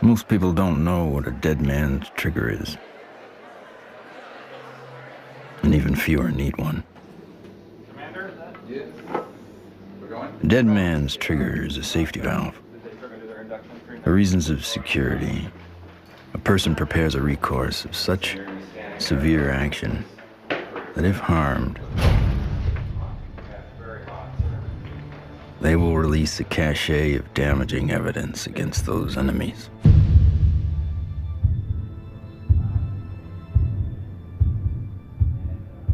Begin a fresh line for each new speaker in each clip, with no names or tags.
Most people don't know what a dead man's trigger is. And even fewer need one.
Commander? Yes. We're going?
A dead man's trigger is a safety valve. For reasons of security, a person prepares a recourse of such severe action that if harmed, they will release a cache of damaging evidence against those enemies.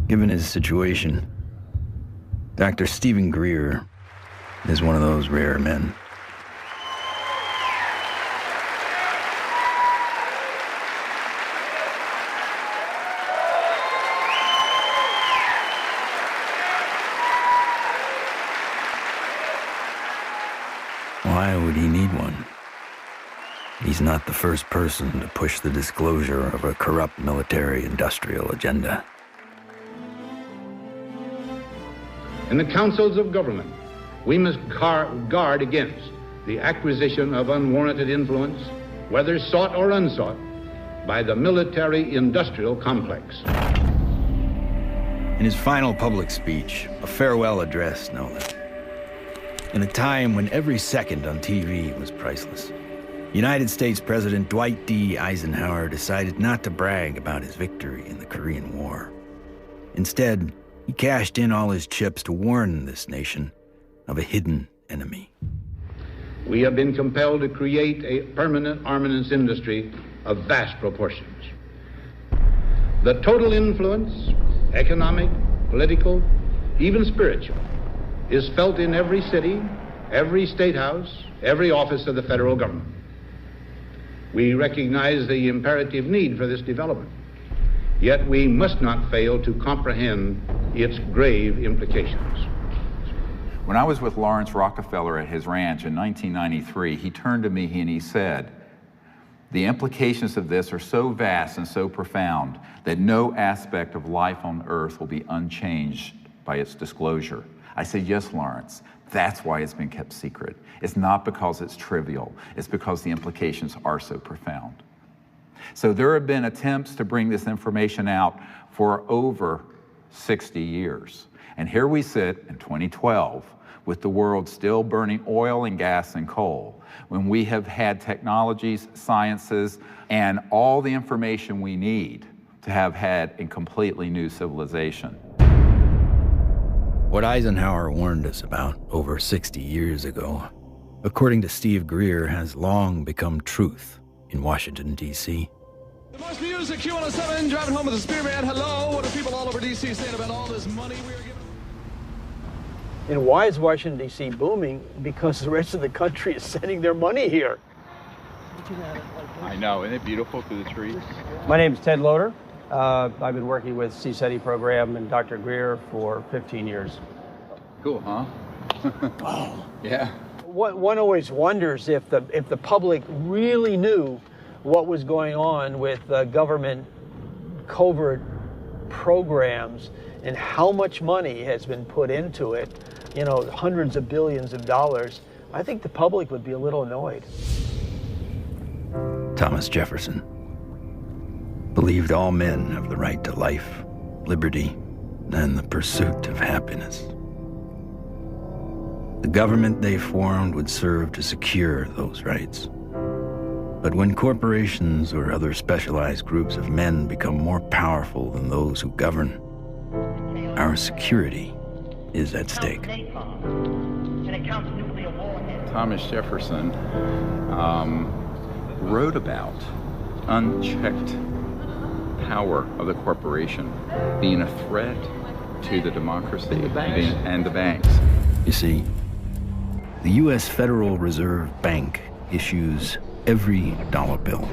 Given his situation, Dr. Stephen Greer is one of those rare men. Why would he need one? He's not the first person to push the disclosure of a corrupt military-industrial agenda.
In the councils of government, we must guard against the acquisition of unwarranted influence, whether sought or unsought, by the military-industrial complex.
In his final public speech, a farewell address, no less, in a time when every second on TV was priceless, United States President Dwight D. Eisenhower decided not to brag about his victory in the Korean War. Instead, he cashed in all his chips to warn this nation of a hidden enemy.
We have been compelled to create a permanent armaments industry of vast proportions. The total influence, economic, political, even spiritual, is felt in every city, every state house, every office of the federal government. We recognize the imperative need for this development, yet we must not fail to comprehend its grave implications.
When I was with Lawrence Rockefeller at his ranch in 1993, he turned to me and he said, "The implications of this are so vast and so profound that no aspect of life on Earth will be unchanged by its disclosure." I said, "Yes, Lawrence, that's why it's been kept secret. It's not because it's trivial, it's because the implications are so profound." So there have been attempts to bring this information out for over 60 years. And here we sit in 2012 with the world still burning oil and gas and coal, when we have had technologies, sciences, and all the information we need to have had a completely new civilization.
What Eisenhower warned us about over 60 years ago, according to Steve Greer, has long become truth in Washington, D.C.
The most music, Q107, driving home with the Spearman. Hello, what are people all over D.C. saying about all this money we are giving?
And why is Washington, D.C. booming? Because the rest of the country is sending their money here.
I know, isn't it beautiful through the trees?
My name is Ted Loader. I've been working with CSETI program and Dr. Greer for 15 years.
Cool, huh?
Wow.
Yeah.
One always wonders if the public really knew what was going on with government covert programs and how much money has been put into it, you know, hundreds of billions of dollars. I think the public would be a little annoyed.
Thomas Jefferson believed all men have the right to life, liberty, and the pursuit of happiness. The government they formed would serve to secure those rights. But when corporations or other specialized groups of men become more powerful than those who govern, our security is at stake.
Thomas Jefferson wrote about unchecked power of the corporation being a threat to the democracy and the banks.
You see, the U.S. Federal Reserve Bank issues every dollar bill,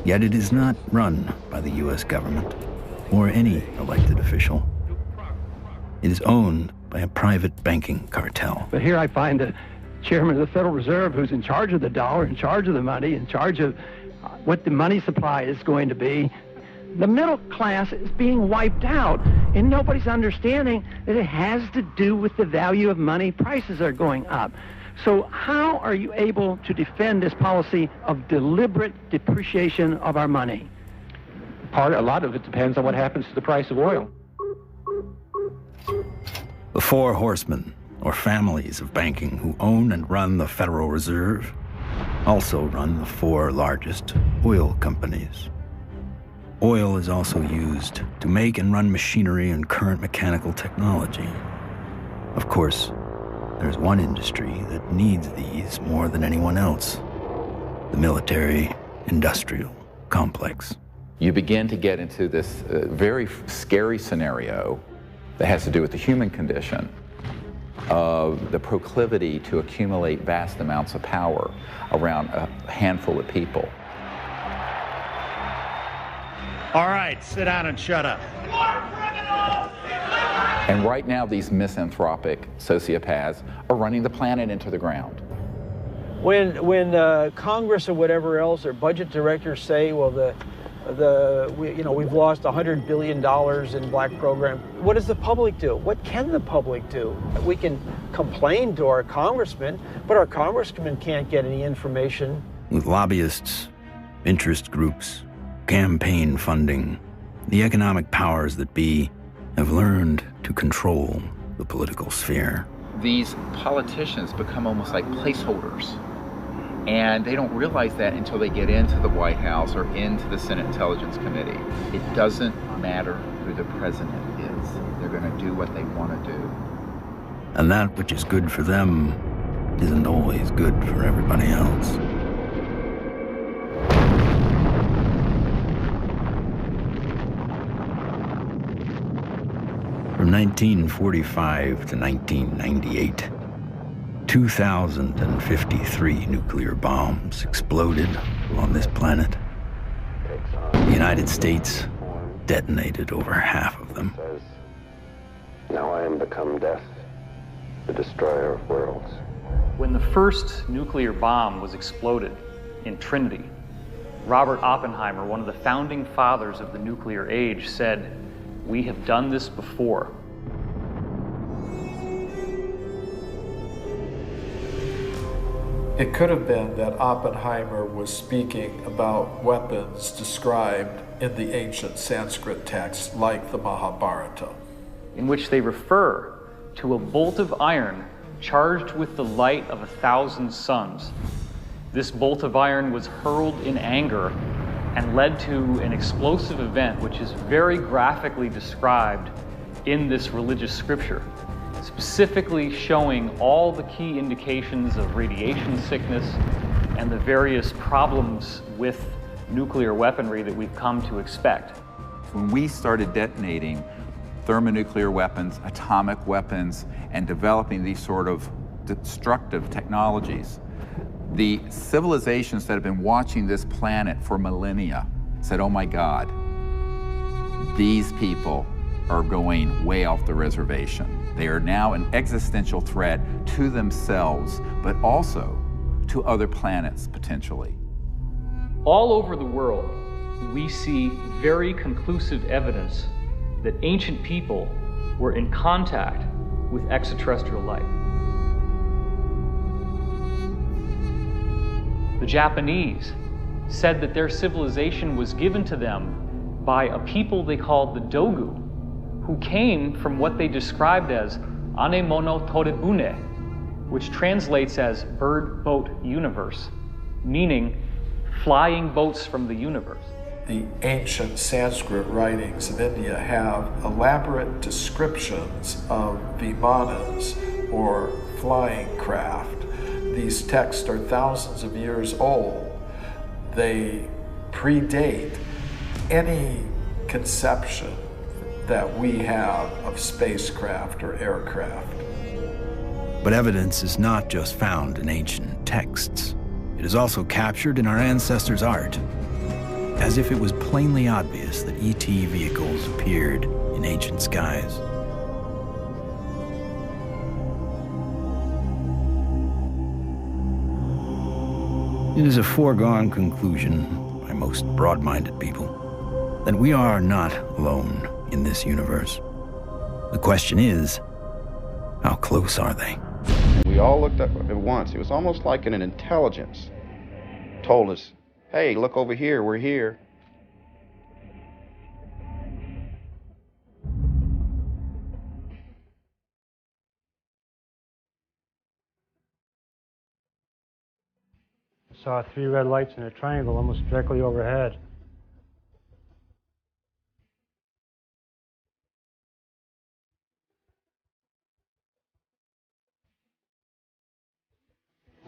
yet it is not run by the U.S. government or any elected official. It is owned by a private banking cartel.
But here I find the chairman of the Federal Reserve, who's in charge of the dollar, in charge of the money, in charge of what the money supply is going to be, The middle class is being wiped out, and nobody's understanding that it has to do with the value of money. Prices are going up. So how are you able to defend this policy of deliberate depreciation of our money?
A lot of it depends on what happens to the price of oil.
The four horsemen, or families of banking who own and run the Federal Reserve, also run the four largest oil companies. Oil is also used to make and run machinery and current mechanical technology. Of course, there's one industry that needs these more than anyone else: the military-industrial complex.
You begin to get into this very scary scenario that has to do with the human condition, of the proclivity to accumulate vast amounts of power around a handful of people.
All right, sit down and shut up.
And right now, these misanthropic sociopaths are running the planet into the ground.
When Congress or whatever else or budget directors say, well, we've lost $100 billion in black program, what does the public do? What can the public do? We can complain to our congressmen, but our congressmen can't get any information.
With lobbyists, interest groups, campaign funding, the economic powers that be have learned to control the political sphere.
These politicians become almost like placeholders. And they don't realize that until they get into the White House or into the Senate Intelligence Committee. It doesn't matter who the president is. They're going to do what they want to do.
And that which is good for them isn't always good for everybody else. From 1945 to 1998, 2,053 nuclear bombs exploded on this planet. The United States detonated over half of them.
Now I am become death, the destroyer of worlds.
When the first nuclear bomb was exploded in Trinity, Robert Oppenheimer, one of the founding fathers of the nuclear age, said, "We have done this before."
It could have been that Oppenheimer was speaking about weapons described in the ancient Sanskrit texts like the Mahabharata,
in which they refer to a bolt of iron charged with the light of 1,000 suns. This bolt of iron was hurled in anger and led to an explosive event which is very graphically described in this religious scripture, specifically showing all the key indications of radiation sickness and the various problems with nuclear weaponry that we've come to expect.
When we started detonating thermonuclear weapons, atomic weapons, and developing these sort of destructive technologies, the civilizations that have been watching this planet for millennia said, oh my God, these people are going way off the reservation. They are now an existential threat to themselves, but also to other planets potentially.
All over the world, we see very conclusive evidence that ancient people were in contact with extraterrestrial life. The Japanese said that their civilization was given to them by a people they called the Dogu, who came from what they described as Anemono Torebune, which translates as bird boat universe, meaning flying boats from the universe.
The ancient Sanskrit writings of India have elaborate descriptions of vimanas, or flying craft. These texts are thousands of years old. They predate any conception that we have of spacecraft or aircraft.
But evidence is not just found in ancient texts. It is also captured in our ancestors' art, as if it was plainly obvious that ET vehicles appeared in ancient skies. It is a foregone conclusion by most broad-minded people that we are not alone in this universe. The question is, how close are they?
We all looked up at once. It was almost like an intelligence told us, hey, look over here, we're here.
Saw 3 red lights in a triangle almost directly overhead.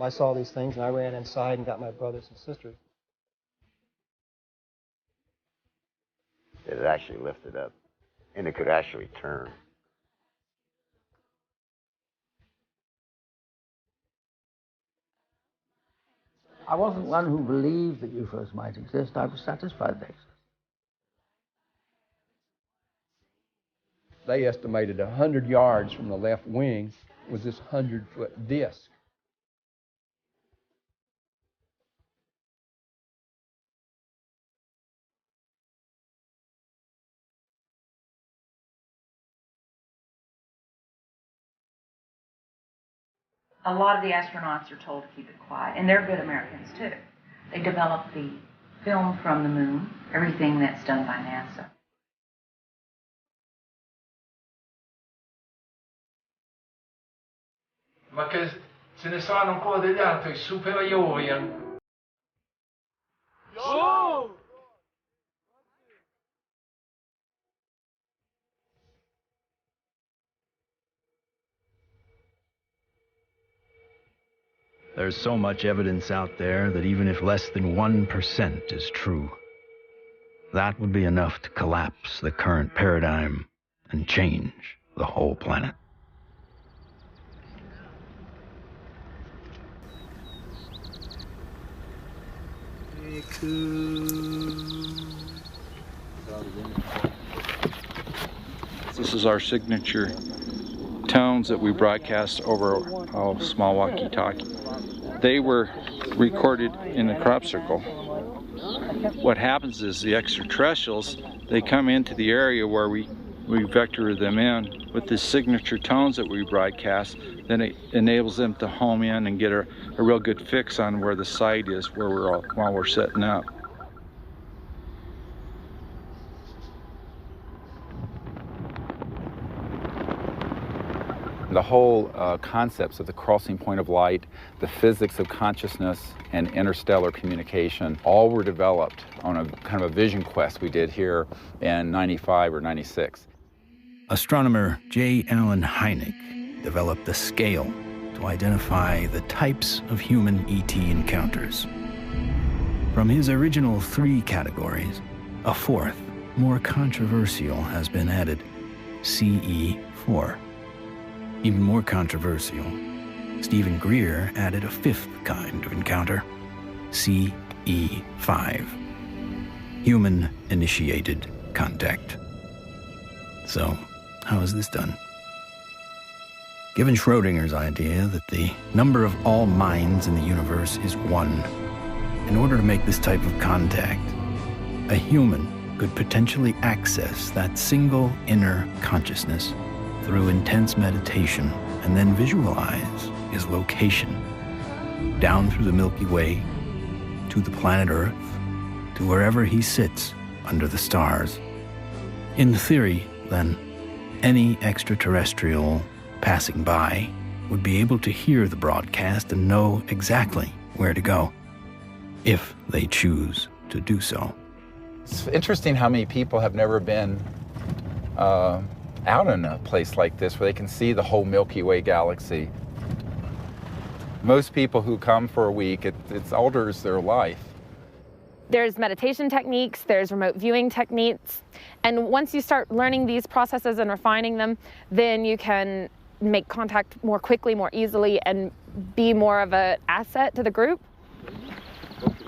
I saw these things and I ran inside and got my brothers and sisters.
It actually lifted up, and it could actually turn.
I wasn't one who believed that UFOs might exist. I was satisfied they existed.
They estimated 100 yards from the left wing was this 100-foot disc.
A lot of the astronauts are told to keep it quiet, and they're good Americans too. They develop the film from the moon, everything that's done by NASA.
Ma che ce ne saranno ancora degli altri superiori. Oh!
There's so much evidence out there that even if less than 1% is true, that would be enough to collapse the current paradigm and change the whole planet.
This is our signature tones that we broadcast over a small walkie-talkie. They were recorded in the crop circle. What happens is the extraterrestrials, they come into the area where we vector them in with the signature tones that we broadcast. Then it enables them to home in and get a real good fix on where the site is while we're setting up.
The whole concepts of the crossing point of light, the physics of consciousness, and interstellar communication all were developed on a kind of a vision quest we did here in 95 or 96.
Astronomer J. Allen Hynek developed the scale to identify the types of human ET encounters. From his original 3 categories, a 4th, more controversial, has been added, CE4. Even more controversial, Stephen Greer added a 5th kind of encounter, CE5, human-initiated contact. So, how is this done? Given Schrodinger's idea that the number of all minds in the universe is 1, in order to make this type of contact, a human could potentially access that single inner consciousness through intense meditation and then visualize his location down through the Milky Way to the planet Earth to wherever he sits under the stars. In theory, then, any extraterrestrial passing by would be able to hear the broadcast and know exactly where to go, if they choose to do so.
It's interesting how many people have never been out in a place like this where they can see the whole Milky Way galaxy. Most people who come for a week, it alters their life.
There's meditation techniques, there's remote viewing techniques, and once you start learning these processes and refining them, then you can make contact more quickly, more easily, and be more of an asset to the group.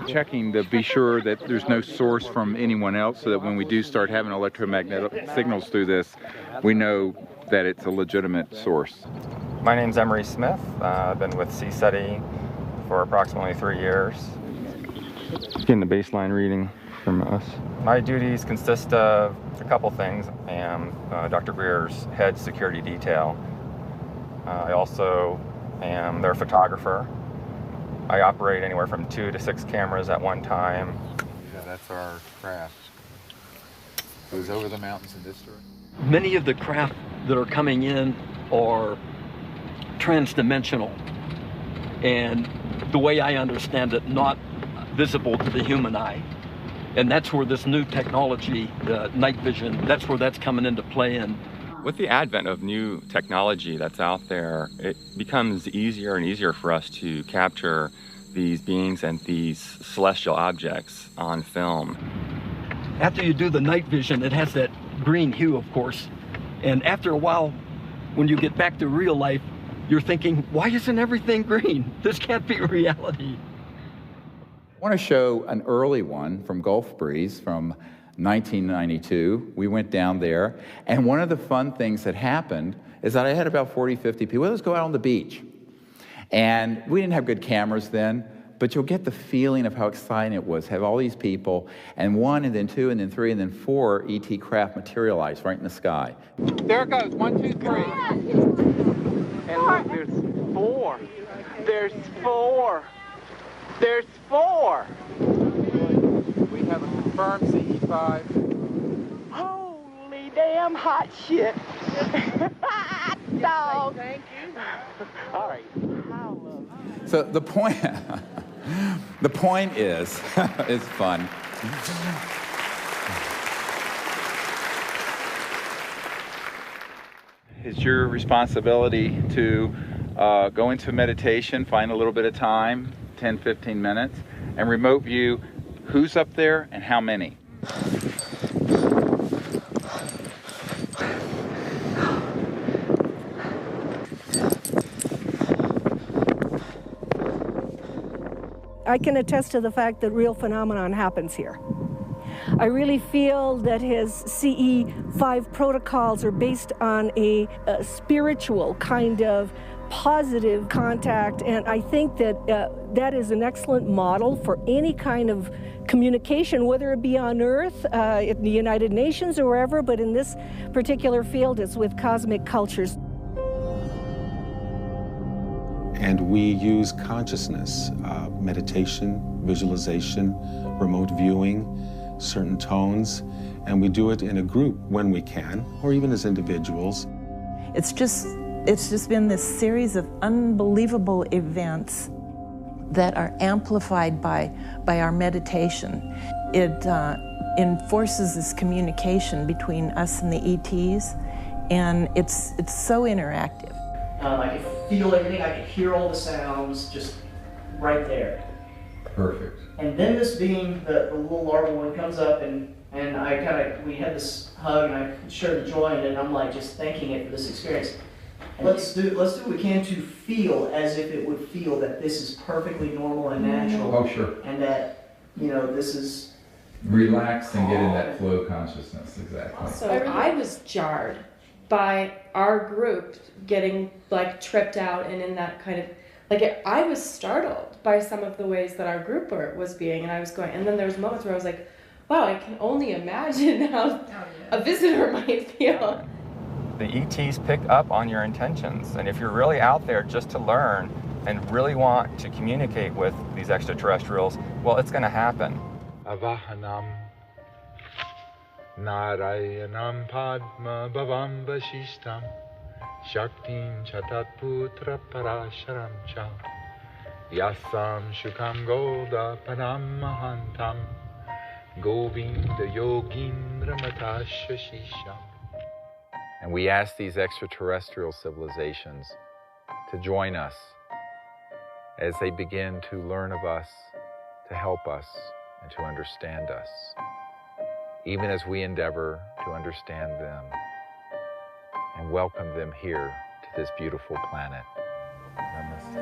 Checking to be sure that there's no source from anyone else, so that when we do start having electromagnetic signals through this, we know that it's a legitimate source.
My name's Emery Smith. I've been with CSETI for approximately 3 years.
Getting the baseline reading.
from us? My duties consist of a couple things. I am Dr. Greer's head security detail. I also am their photographer. I operate anywhere from 2 to 6 cameras at one time.
Yeah, that's our craft. Goes over the mountains in this direction.
Many of the craft that are coming in are transdimensional, and the way I understand it, not visible to the human eye. And that's where this new technology, night vision, that's where that's coming into play. And
with the advent of new technology that's out there, it becomes easier and easier for us to capture these beings and these celestial objects on film.
After you do the night vision, it has that green hue, of course. And after a while, when you get back to real life, you're thinking, why isn't everything green? This can't be reality.
I want to show an early one from Gulf Breeze from 1992. We went down there, and one of the fun things that happened is that I had about 40, 50 people. Let's go out on the beach. And we didn't have good cameras then, but you'll get the feeling of how exciting it was. Have all these people, and 1, and then 2, and then 3, and then 4 ET craft materialize right in the sky.
There it goes, 1, 2, 3. And look, there's 4. There's 4. There's 4.
We have a confirmed CE5.
Holy damn hot shit. Dog. Thank you. All right.
So the point is, it's fun. It's your responsibility to go into meditation, find a little bit of time, 10, 15 minutes, and remote view who's up there and how many.
I can attest to the fact that real phenomenon happens here. I really feel that his CE5 protocols are based on a spiritual kind of positive contact, and I think that that is an excellent model for any kind of communication, whether it be on Earth, in the United Nations or wherever, but in this particular field it's with cosmic cultures.
And we use consciousness, meditation, visualization, remote viewing, certain tones, and we do it in a group when we can, or even as individuals.
It's just been this series of unbelievable events that are amplified by our meditation. It enforces this communication between us and the ETs, and it's so interactive.
I could feel everything, I could hear all the sounds just right there.
Perfect.
And then this being the little larval one comes up, and we had this hug, and I shared the joy in it, and I'm like just thanking it for this experience. Let's do what we can to feel as if it would feel that this is perfectly normal and natural.
Oh, sure.
And that, this is...
Relax and get in that flow consciousness, exactly.
So I was jarred by our group getting tripped out and in that kind of, I was startled by some of the ways that our group was being, and I was going, and then there was moments where I was like, wow, I can only imagine how a visitor might feel.
The ETs pick up on your intentions, and if you're really out there just to learn and really want to communicate with these extraterrestrials, well, it's going to happen.
Avahanam Narayanam Padma Bhavam Vashishtam Shaktim Chatat Putra Parasharam Cha Yasam Shukam Golda Padam Mahantam Govinda Yogindra Matashashisham.
And we ask these extraterrestrial civilizations to join us as they begin to learn of us, to help us, and to understand us, even as we endeavor to understand them and welcome them here to this beautiful planet. Namaste.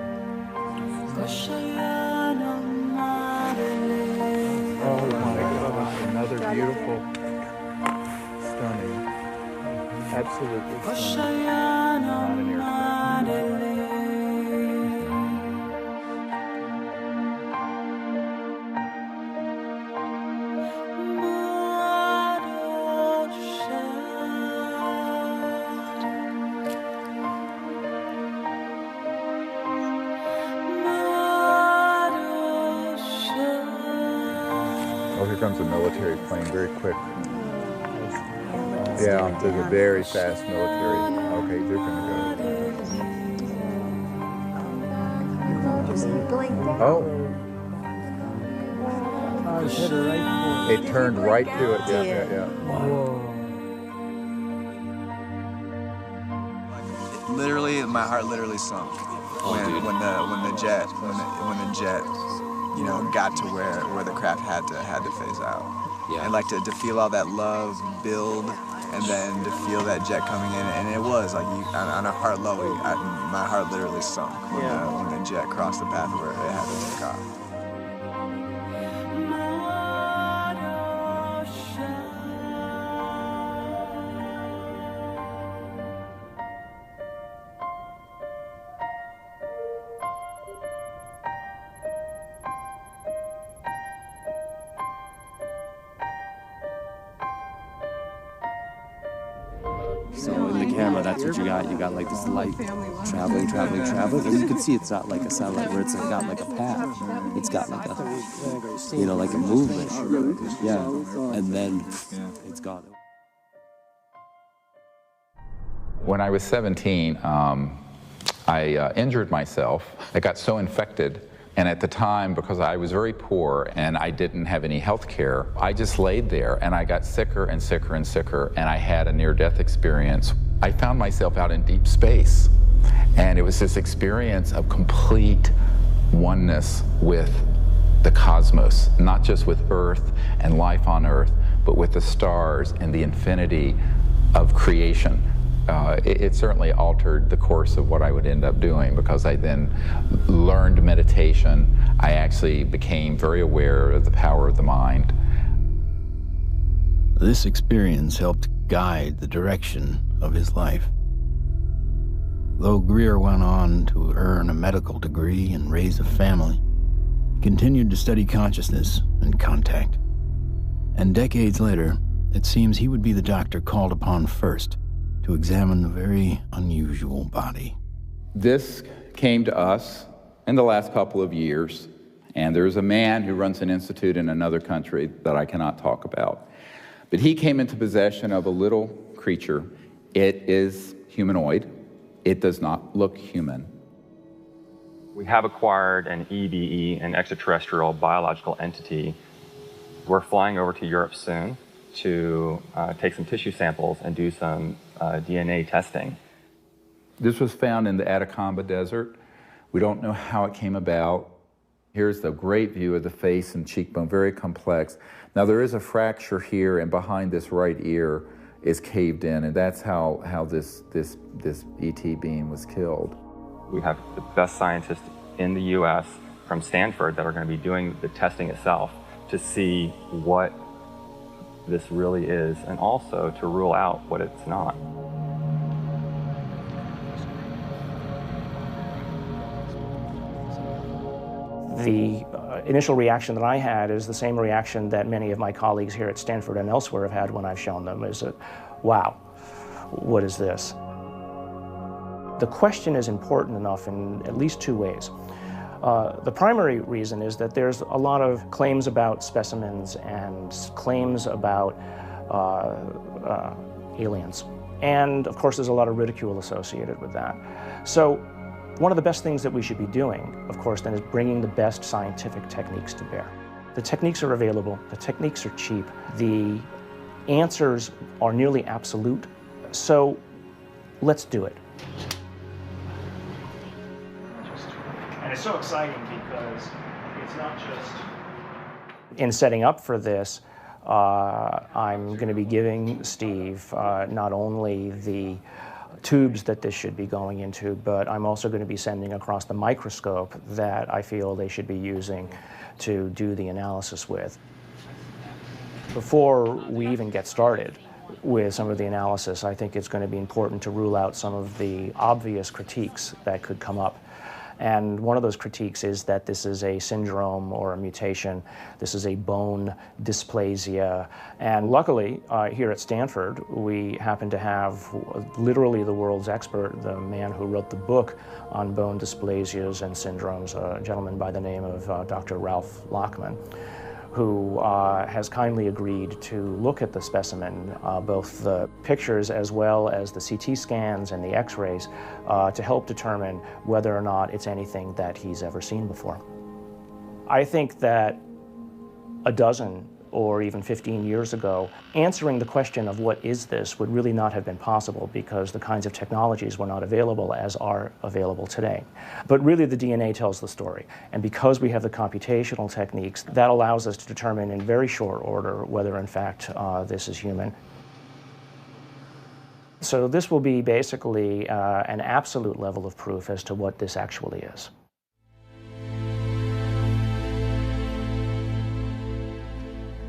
Oh my God, another beautiful, stunning, absolutely stunning. Not an airplane.
comes a military plane very quick. Yeah, there's a very fast military. Okay, they're gonna go. Oh. It turned right to it. Yeah.
Literally, my heart literally sunk when the jet, you know, got to where the craft had to phase out. Yeah. And like to feel all that love build, and then to feel that jet coming in, and it was like on a heart level, my heart literally sunk when the jet crossed the path where it had to take off.
So in the camera, that's what you got. You got like this light traveling, and you can see it's not like a satellite where it's got like a path. It's got like a, you know, like a movement. Yeah, and then it's gone.
When I was 17, I injured myself. I got so infected. And at the time, because I was very poor and I didn't have any health care, I just laid there and I got sicker and sicker and sicker, and I had a near-death experience. I found myself out in deep space, and it was this experience of complete oneness with the cosmos, not just with Earth and life on Earth, but with the stars and the infinity of creation. It certainly altered the course of what I would end up doing, because I then learned meditation. I actually became very aware of the power of the mind.
This experience helped guide the direction of his life. Though Greer went on to earn a medical degree and raise a family, he continued to study consciousness and contact. And decades later, it seems he would be the doctor called upon first to examine the very unusual body.
This came to us in the last couple of years, and there's a man who runs an institute in another country that I cannot talk about. But he came into possession of a little creature. It is humanoid. It does not look human.
We have acquired an EBE, an extraterrestrial biological entity. We're flying over to Europe soon to take some tissue samples and do some DNA testing.
This was found in the Atacama Desert. We don't know how it came about. Here's the great view of the face and cheekbone, very complex. Now there is a fracture here, and behind this right ear is caved in, and that's how this ET being was killed.
We have the best scientists in the US from Stanford that are going to be doing the testing itself to see what this really is, and also to rule out what it's not.
The initial reaction that I had is the same reaction that many of my colleagues here at Stanford and elsewhere have had when I've shown them, is that, wow, what is this? The question is important enough in at least two ways. The primary reason is that there's a lot of claims about specimens and claims about aliens. And of course, there's a lot of ridicule associated with that. So one of the best things that we should be doing, of course, then is bringing the best scientific techniques to bear. The techniques are available, the techniques are cheap, the answers are nearly absolute, so let's do it. And it's so exciting because it's not just... In setting up for this, I'm going to be giving Steve not only the tubes that this should be going into, but I'm also going to be sending across the microscope that I feel they should be using to do the analysis with. Before we even get started with some of the analysis, I think it's going to be important to rule out some of the obvious critiques that could come up. And one of those critiques is that this is a syndrome or a mutation. This is a bone dysplasia. And luckily, here at Stanford, we happen to have literally the world's expert, the man who wrote the book on bone dysplasias and syndromes, a gentleman by the name of Dr. Ralph Lockman, who has kindly agreed to look at the specimen, both the pictures as well as the CT scans and the x-rays, to help determine whether or not it's anything that he's ever seen before. I think that a dozen or even 15 years ago, answering the question of what is this would really not have been possible because the kinds of technologies were not available as are available today. But really the DNA tells the story. And because we have the computational techniques, that allows us to determine in very short order whether in fact this is human. So this will be basically an absolute level of proof as to what this actually is.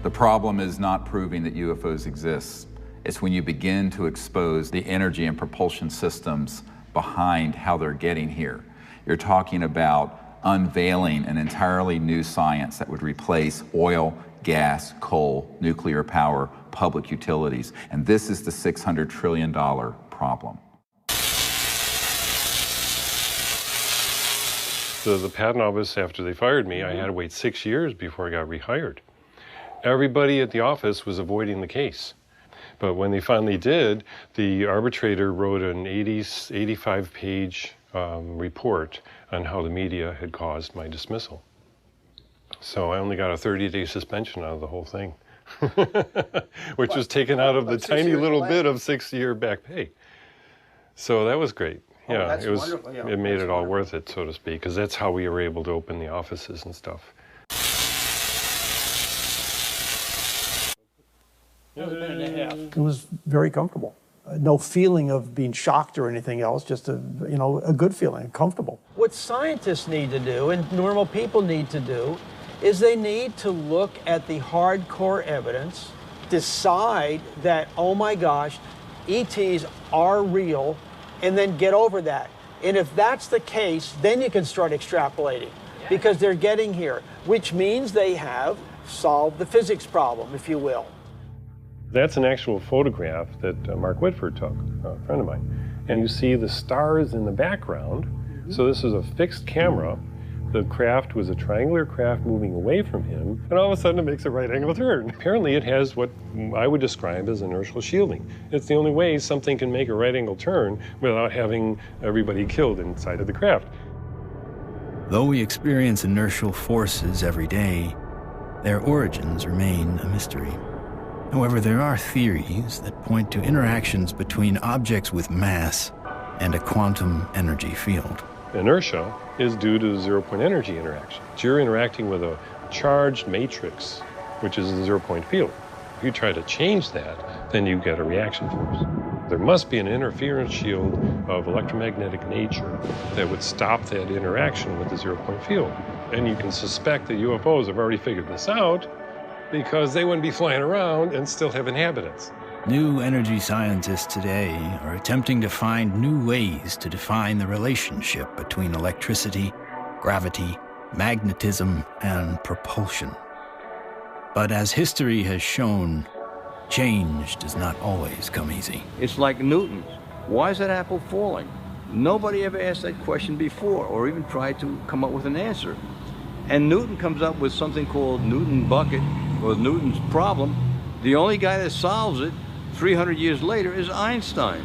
The problem is not proving that UFOs exist. It's when you begin to expose the energy and propulsion systems behind how they're getting here. You're talking about unveiling an entirely new science that would replace oil, gas, coal, nuclear power, public utilities. And this is the $600 trillion problem.
So the patent office, after they fired me, I had to wait 6 years before I got rehired. Everybody at the office was avoiding the case. But when they finally did, the arbitrator wrote an 85-page report on how the media had caused my dismissal. So I only got a 30-day suspension out of the whole thing, which was taken out of the tiny little bit of 6-year back pay. So that was great. Yeah, it was. Yeah, it made it all worth it, so to speak, because that's how we were able to open the offices and stuff.
It was very comfortable. No feeling of being shocked or anything else, just a good feeling, comfortable.
What scientists need to do, and normal people need to do, is they need to look at the hardcore evidence, decide that, oh my gosh, ETs are real, and then get over that. And if that's the case, then you can start extrapolating, because they're getting here, which means they have solved the physics problem, if you will.
That's an actual photograph that Mark Whitford took, a friend of mine. And you see the stars in the background. So this is a fixed camera. The craft was a triangular craft moving away from him, and all of a sudden it makes a right angle turn. Apparently it has what I would describe as inertial shielding. It's the only way something can make a right angle turn without having everybody killed inside of the craft.
Though we experience inertial forces every day, their origins remain a mystery. However, there are theories that point to interactions between objects with mass and a quantum energy field.
Inertia is due to the zero-point energy interaction. You're interacting with a charged matrix, which is a zero-point field. If you try to change that, then you get a reaction force. There must be an interference shield of electromagnetic nature that would stop that interaction with the zero-point field. And you can suspect that UFOs have already figured this out, because they wouldn't be flying around and still have inhabitants.
New energy scientists today are attempting to find new ways to define the relationship between electricity, gravity, magnetism, and propulsion. But as history has shown, change does not always come easy.
It's like Newton. Why is that apple falling? Nobody ever asked that question before or even tried to come up with an answer. And Newton comes up with something called Newton bucket, or Newton's problem. The only guy that solves it 300 years later is Einstein.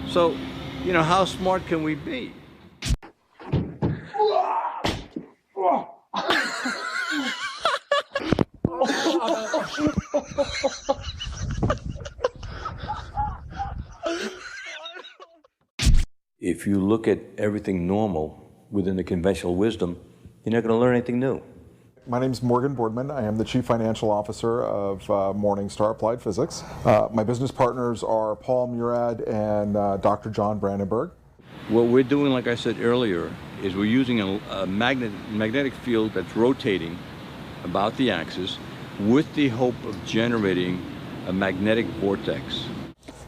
So, how smart can we be? If you look at everything normal within the conventional wisdom, you're not going to learn anything new.
My name is Morgan Boardman. I am the Chief Financial Officer of Morningstar Applied Physics. My business partners are Paul Murad and Dr. John Brandenburg.
What we're doing, like I said earlier, is we're using a magnetic field that's rotating about the axis with the hope of generating a magnetic vortex.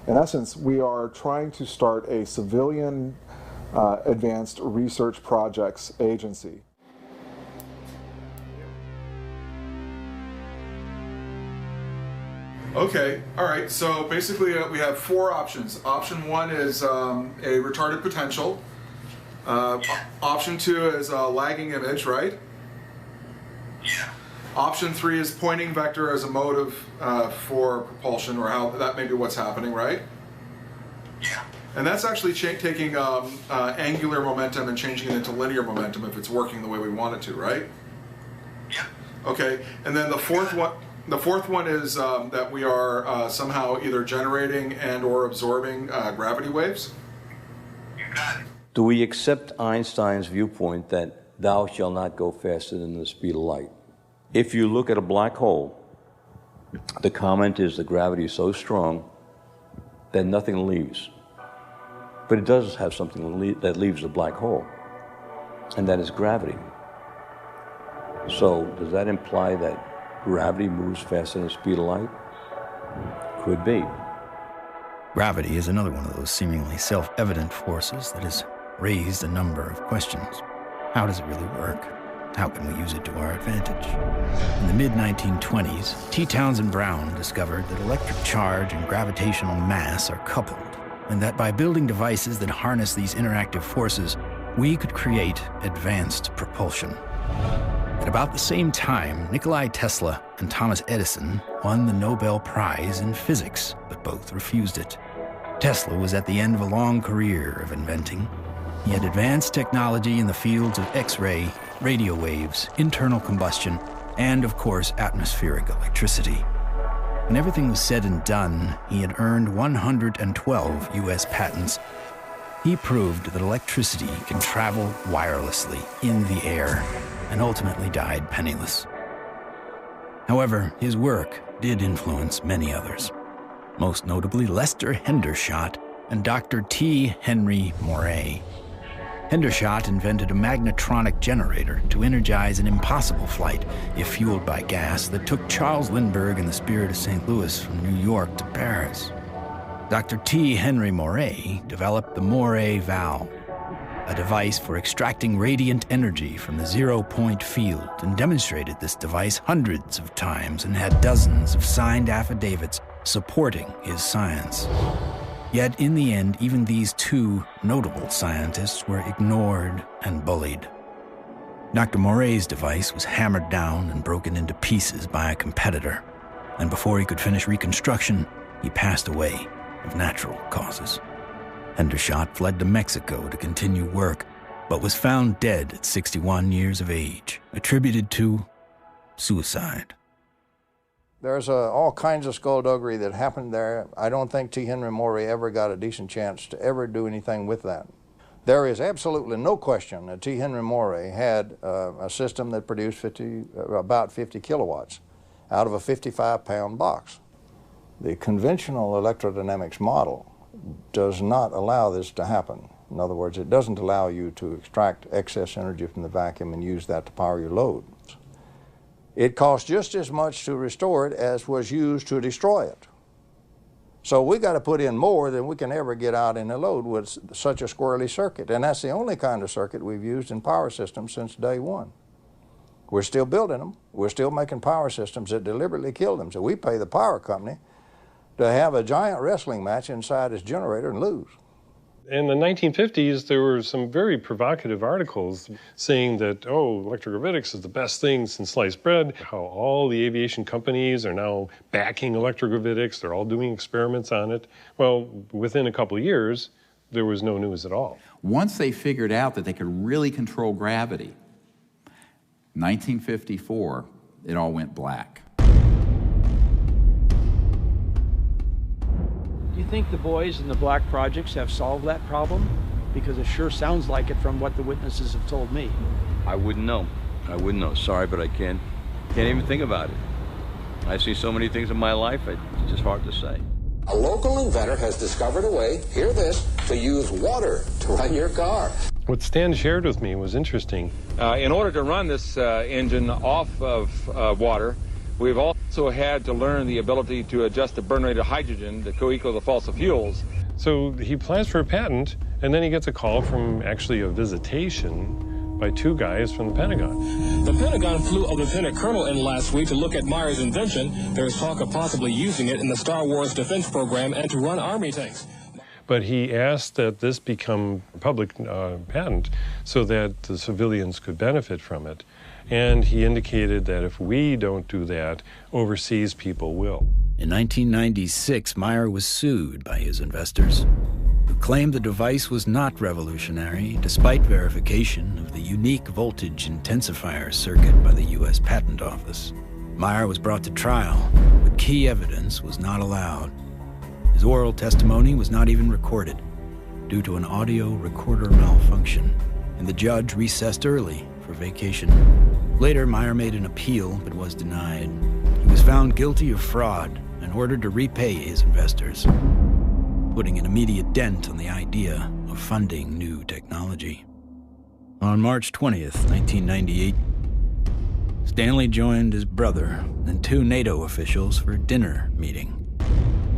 In essence, we are trying to start a civilian advanced research projects agency.
Okay, all right, so basically we have 4 options. Option 1 is a retarded potential. Option 2 is a lagging image, right?
Yeah.
Option 3 is pointing vector as a motive for propulsion, or how that may be what's happening, right?
Yeah.
And that's actually taking angular momentum and changing it into linear momentum if it's working the way we want it to, right?
Yeah.
Okay, and then the fourth one is that we are somehow either generating and or absorbing gravity waves.
You got it.
Do we accept Einstein's viewpoint that thou shalt not go faster than the speed of light? If you look at a black hole, the comment is the gravity is so strong that nothing leaves. But it does have something that leaves the black hole, and that is gravity. So does that imply that gravity moves faster than the speed of light? Could be.
Gravity is another one of those seemingly self-evident forces that has raised a number of questions. How does it really work? How can we use it to our advantage? In the mid-1920s, T. Townsend Brown discovered that electric charge and gravitational mass are coupled, and that by building devices that harness these interactive forces, we could create advanced propulsion. At about the same time, Nikola Tesla and Thomas Edison won the Nobel Prize in physics, but both refused it. Tesla was at the end of a long career of inventing. He had advanced technology in the fields of X-ray, radio waves, internal combustion, and, of course, atmospheric electricity. When everything was said and done, he had earned 112 U.S. patents. He proved that electricity can travel wirelessly in the air, and ultimately died penniless. However, his work did influence many others, most notably Lester Hendershot and Dr. T. Henry Moray. Hendershot invented a magnetronic generator to energize an impossible flight, if fueled by gas, that took Charles Lindbergh and the Spirit of St. Louis from New York to Paris. Dr. T. Henry Moray developed the Moray valve, a device for extracting radiant energy from the zero-point field, and demonstrated this device hundreds of times and had dozens of signed affidavits supporting his science. Yet in the end, even these two notable scientists were ignored and bullied. Dr. Moray's device was hammered down and broken into pieces by a competitor, and before he could finish reconstruction, he passed away of natural causes. Hendershot fled to Mexico to continue work, but was found dead at 61 years of age, attributed to suicide.
There's all kinds of skullduggery that happened there. I don't think T. Henry Moray ever got a decent chance to ever do anything with that. There is absolutely no question that T. Henry Moray had a system that produced about 50 kilowatts out of a 55-pound box. The conventional electrodynamics model does not allow this to happen. In other words, it doesn't allow you to extract excess energy from the vacuum and use that to power your load. It costs just as much to restore it as was used to destroy it. So we got to put in more than we can ever get out in a load with such a squirrely circuit. And that's the only kind of circuit we've used in power systems since day one. We're still building them. We're still making power systems that deliberately kill them. So we pay the power company to have a giant wrestling match inside his generator and lose.
In the 1950s, there were some very provocative articles saying that, oh, electrogravitics is the best thing since sliced bread, how all the aviation companies are now backing electrogravitics, they're all doing experiments on it. Well, within a couple of years, there was no news at all.
Once they figured out that they could really control gravity, 1954, it all went black.
Do you think the boys in the black projects have solved that problem? Because it sure sounds like it from what the witnesses have told me.
I wouldn't know. I wouldn't know. Sorry, but I can't even think about it. I see so many things in my life, it's just hard to say.
A local inventor has discovered a way, hear this, to use water to run your car.
What Stan shared with me was interesting.
In order to run this engine off of water, we've also had to learn the ability to adjust the burn rate of hydrogen to co-equal the fossil fuels.
So he applies for a patent, and then he gets a call from actually a visitation by two guys from the Pentagon.
The Pentagon flew a lieutenant colonel in last week to look at Meyer's invention. There's talk of possibly using it in the Star Wars defense program and to run Army tanks.
But he asked that this become public patent so that the civilians could benefit from it. And he indicated that if we don't do that, overseas people will.
In 1996, Meyer was sued by his investors, who claimed the device was not revolutionary, despite verification of the unique voltage intensifier circuit by the U.S. Patent Office. Meyer was brought to trial, but key evidence was not allowed. His oral testimony was not even recorded due to an audio recorder malfunction, and the judge recessed early for vacation. Later, Meyer made an appeal but was denied. He was found guilty of fraud and ordered to repay his investors, putting an immediate dent on the idea of funding new technology. On March 20th, 1998, Stanley joined his brother and 2 NATO officials for a dinner meeting.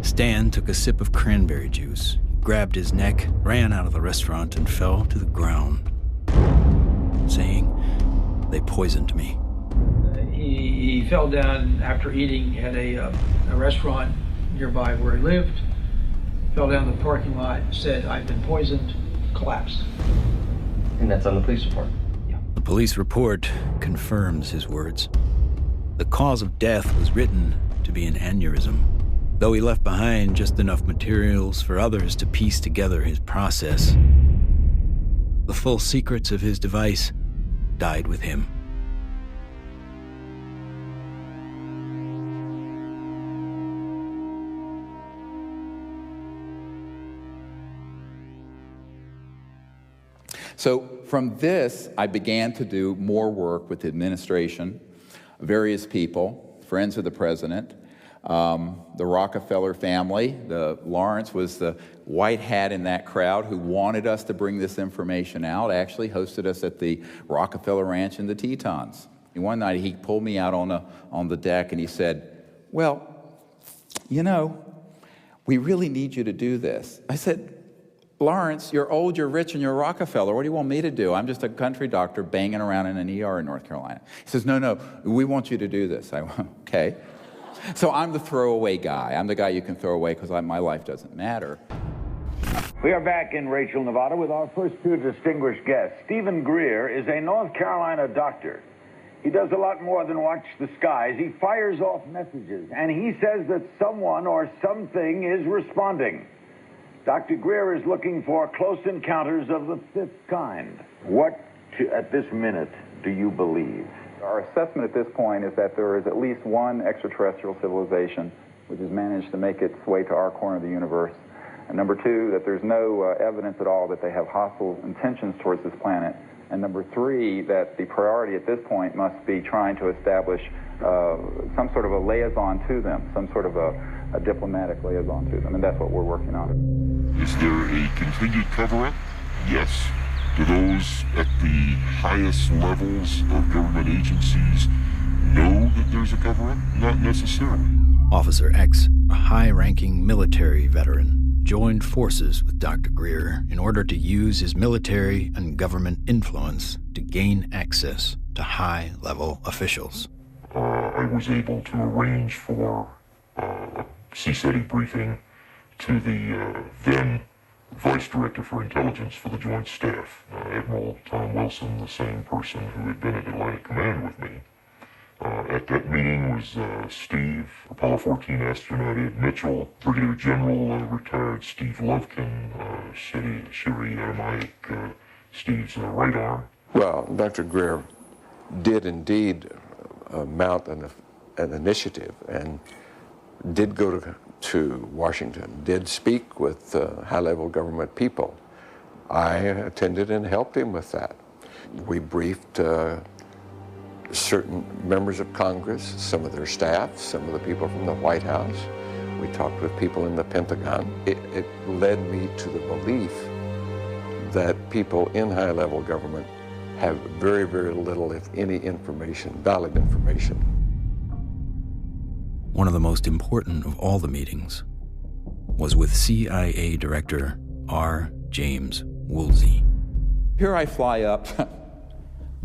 Stan took a sip of cranberry juice, grabbed his neck, ran out of the restaurant, and fell to the ground, saying, "They poisoned me."
He fell down after eating at a restaurant nearby where he lived, fell down the parking lot, said, "I've been poisoned," collapsed.
And that's on the police report?
Yeah.
The police report confirms his words. The cause of death was written to be an aneurysm, though he left behind just enough materials for others to piece together his process. The full secrets of his device died with him.
So from this, I began to do more work with the administration, various people, friends of the president, the Rockefeller family. Lawrence was the white hat in that crowd who wanted us to bring this information out, actually hosted us at the Rockefeller Ranch in the Tetons. And one night he pulled me out on the deck and he said, "Well, you know, we really need you to do this." I said, "Lawrence, you're old, you're rich, and you're Rockefeller. What do you want me to do? I'm just a country doctor banging around in an ER in North Carolina." He says, no, we want you to do this. I went, okay. So I'm the throwaway guy. I'm the guy you can throw away because my life doesn't matter.
We are back in Rachel, Nevada with our first 2 distinguished guests. Stephen Greer is a North Carolina doctor. He does a lot more than watch the skies. He fires off messages, and he says that someone or something is responding. Dr. Greer is looking for close encounters of the 5th kind. What, at this minute, do you believe?
Our assessment at this point is that there is at least one extraterrestrial civilization which has managed to make its way to our corner of the universe. And number 2, that there's no evidence at all that they have hostile intentions towards this planet. And number 3, that the priority at this point must be trying to establish some sort of a liaison to them, some sort of a diplomatic liaison to them, and that's what we're working on.
Is there a continued cover-up? Yes. Do those at the highest levels of government agencies know that there's a cover-up? Not necessarily.
Officer X, a high-ranking military veteran, joined forces with Dr. Greer in order to use his military and government influence to gain access to high-level officials.
I was able to arrange for a CSETI briefing to the then Vice Director for Intelligence for the Joint Staff, Admiral Tom Wilson, the same person who had been at Atlantic Command with me. At that meeting was Steve, Apollo 14 astronaut Ed Mitchell, Brigadier General retired Steve Lovkin, Siri Aramaic, Steve's right arm.
Well, Dr. Greer did indeed mount an initiative and did go to Washington, did speak with high-level government people. I attended and helped him with that. We briefed certain members of Congress, some of their staff, some of the people from the White House. We talked with people in the Pentagon. It led me to the belief that people in high-level government have very, very little, if any, information, valid information.
One of the most important of all the meetings was with CIA Director R. James Woolsey.
Here I fly up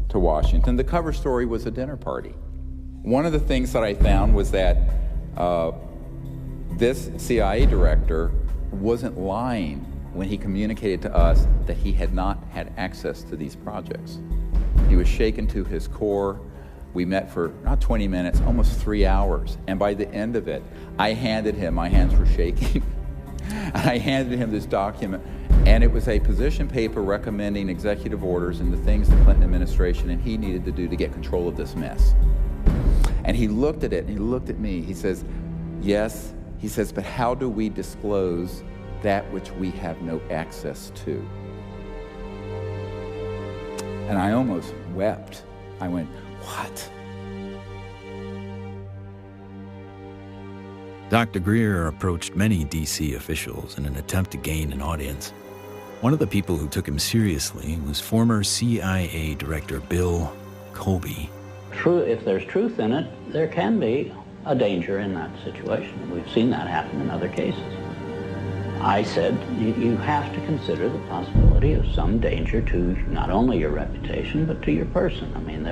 to Washington. The cover story was a dinner party. One of the things that I found was that this CIA director wasn't lying when he communicated to us that he had not had access to these projects. He was shaken to his core. We met for not 20 minutes, almost 3 hours. And by the end of it, I handed him, my hands were shaking, I handed him this document, and it was a position paper recommending executive orders and the things the Clinton administration and he needed to do to get control of this mess. And he looked at it, and he looked at me. He says, yes, he says, but how do we disclose that which we have no access to? And I almost wept. I went, what?
Dr. Greer approached many D.C. officials in an attempt to gain an audience. One of the people who took him seriously was former CIA Director Bill Colby.
True, if there's truth in it, there can be a danger in that situation. We've seen that happen in other cases. I said, you have to consider the possibility of some danger to not only your reputation, but to your person. I mean,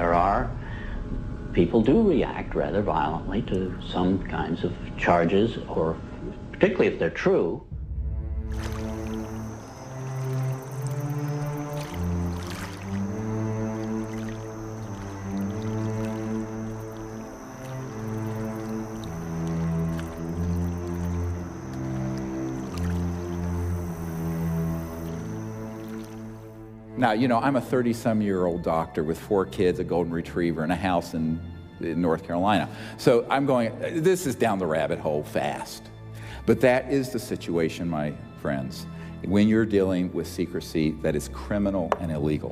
people do react rather violently to some kinds of charges, or particularly if they're true.
Now, you know, I'm a 30-some-year-old doctor with 4 kids, a golden retriever, and a house in North Carolina. So I'm going, this is down the rabbit hole fast. But that is the situation, my friends, when you're dealing with secrecy that is criminal and illegal.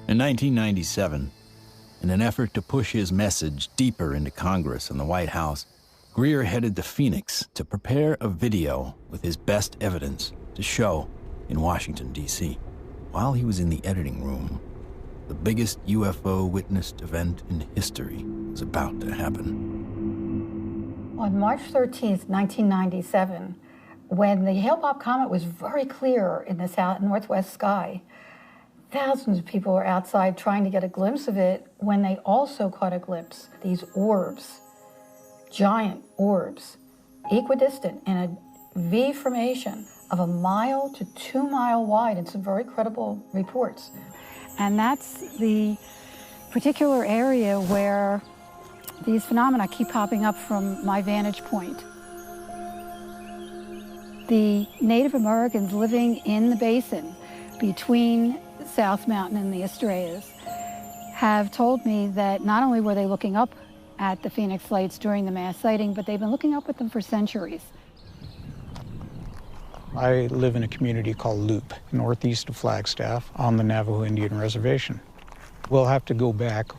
In 1997, in an effort to push his message deeper into Congress and the White House, Greer headed to Phoenix to prepare a video with his best evidence to show in Washington, D.C. While he was in the editing room, the biggest UFO witnessed event in history was about to happen.
On March 13th, 1997, when the Hale-Bopp comet was very clear in the northwest sky, thousands of people were outside trying to get a glimpse of it when they also caught a glimpse. These orbs, giant orbs, equidistant in a V formation of 1 mile to 2 mile wide in some very credible reports.
And that's the particular area where these phenomena keep popping up from my vantage point. The Native Americans living in the basin between South Mountain and the Estrellas have told me that not only were they looking up at the Phoenix Lights during the mass sighting, but they've been looking up at them for centuries.
I live in a community called Loop, northeast of Flagstaff, on the Navajo Indian Reservation. We'll have to go back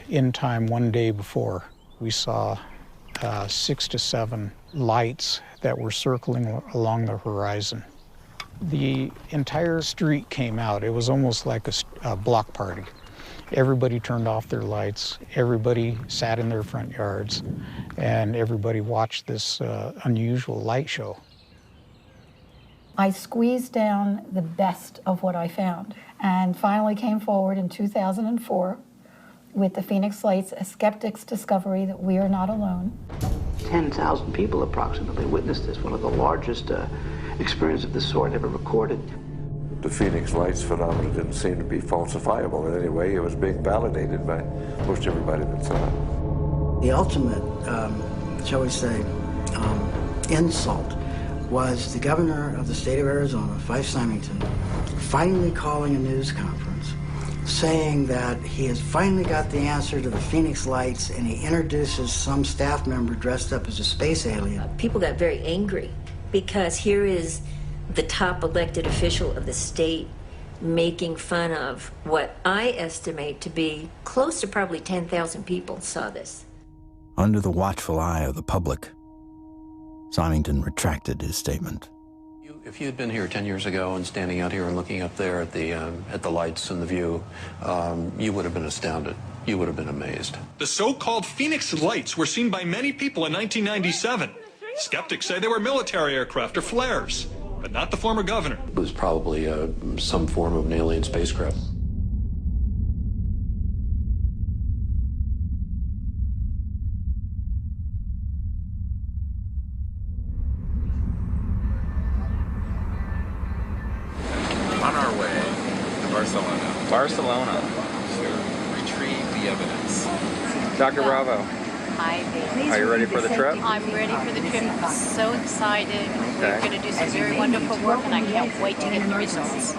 in time one day before. We saw 6 to 7 lights that were circling along the horizon. The entire street came out. It was almost like a block party. Everybody turned off their lights, everybody sat in their front yards, and everybody watched this unusual light show.
I squeezed down the best of what I found and finally came forward in 2004 with the Phoenix Lights, a skeptic's discovery that we are not alone.
10,000 people approximately witnessed this, one of the largest experiences of this sort ever recorded.
The Phoenix Lights phenomenon didn't seem to be falsifiable in any way. It was being validated by most everybody that saw it.
The ultimate, shall we say, insult was the governor of the state of Arizona, Fife Symington, finally calling a news conference saying that he has finally got the answer to the Phoenix Lights, and he introduces some staff member dressed up as a space alien.
People got very angry because here is the top elected official of the state making fun of what I estimate to be close to probably 10,000 people saw this.
Under the watchful eye of the public, Symington retracted his statement.
If you had been here 10 years ago and standing out here and looking up there at the lights and the view, you would have been astounded. You would have been amazed.
The so-called Phoenix Lights were seen by many people in 1997. Skeptics say they were military aircraft or flares, but not the former governor.
It was probably some form of an alien spacecraft.
Barcelona.
Barcelona.
To retrieve the evidence.
Dr. Bravo.
Hi,
Are you ready for the trip?
I'm ready for the trip. I'm so excited. We're going to do some very wonderful work, and I can't wait to get the results.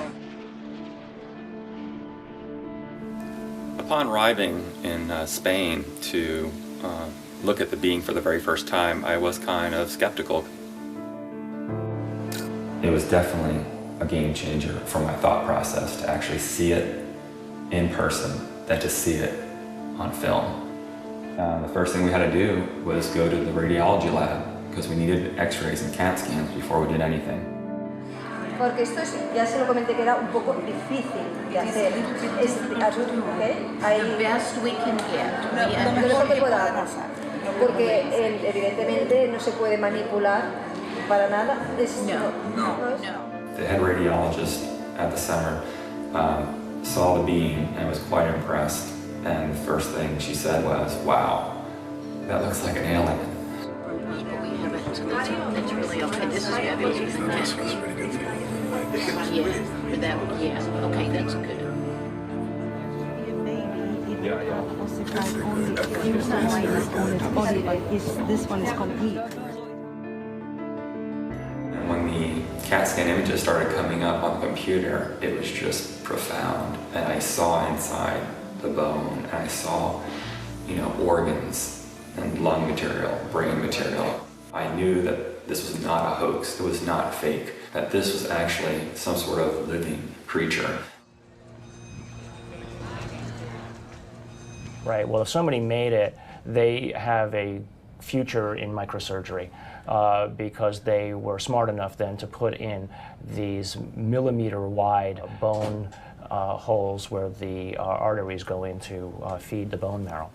Upon arriving in Spain to look at the being for the very first time, I was kind of skeptical. It was definitely a game changer for my thought process to actually see it in person than to see it on film. The first thing we had to do was go to the radiology lab because we needed x-rays and CAT scans before we did anything.
Porque esto es, ya se lo comenté que era un poco difícil de hacer. Es, ¿okay?
The best we can get.
Lo mejor que podamos. Porque evidentemente no se puede manipular para nada.
No. The head radiologist at the center saw the being and was quite impressed. And the first thing she said was, "Wow, that looks like an alien."
That's really okay. This is fabulous.
This was pretty good for you.
Yeah. Okay, that's good.
This one is complete.
And when the CAT scan images started coming up on the computer, it was just profound. And I saw inside the bone, and I saw, organs and lung material, brain material. I knew that this was not a hoax, it was not fake, that this was actually some sort of living creature.
Right, well, if somebody made it, they have a future in microsurgery because they were smart enough then to put in these millimeter-wide bone holes where the arteries go in to feed the bone marrow.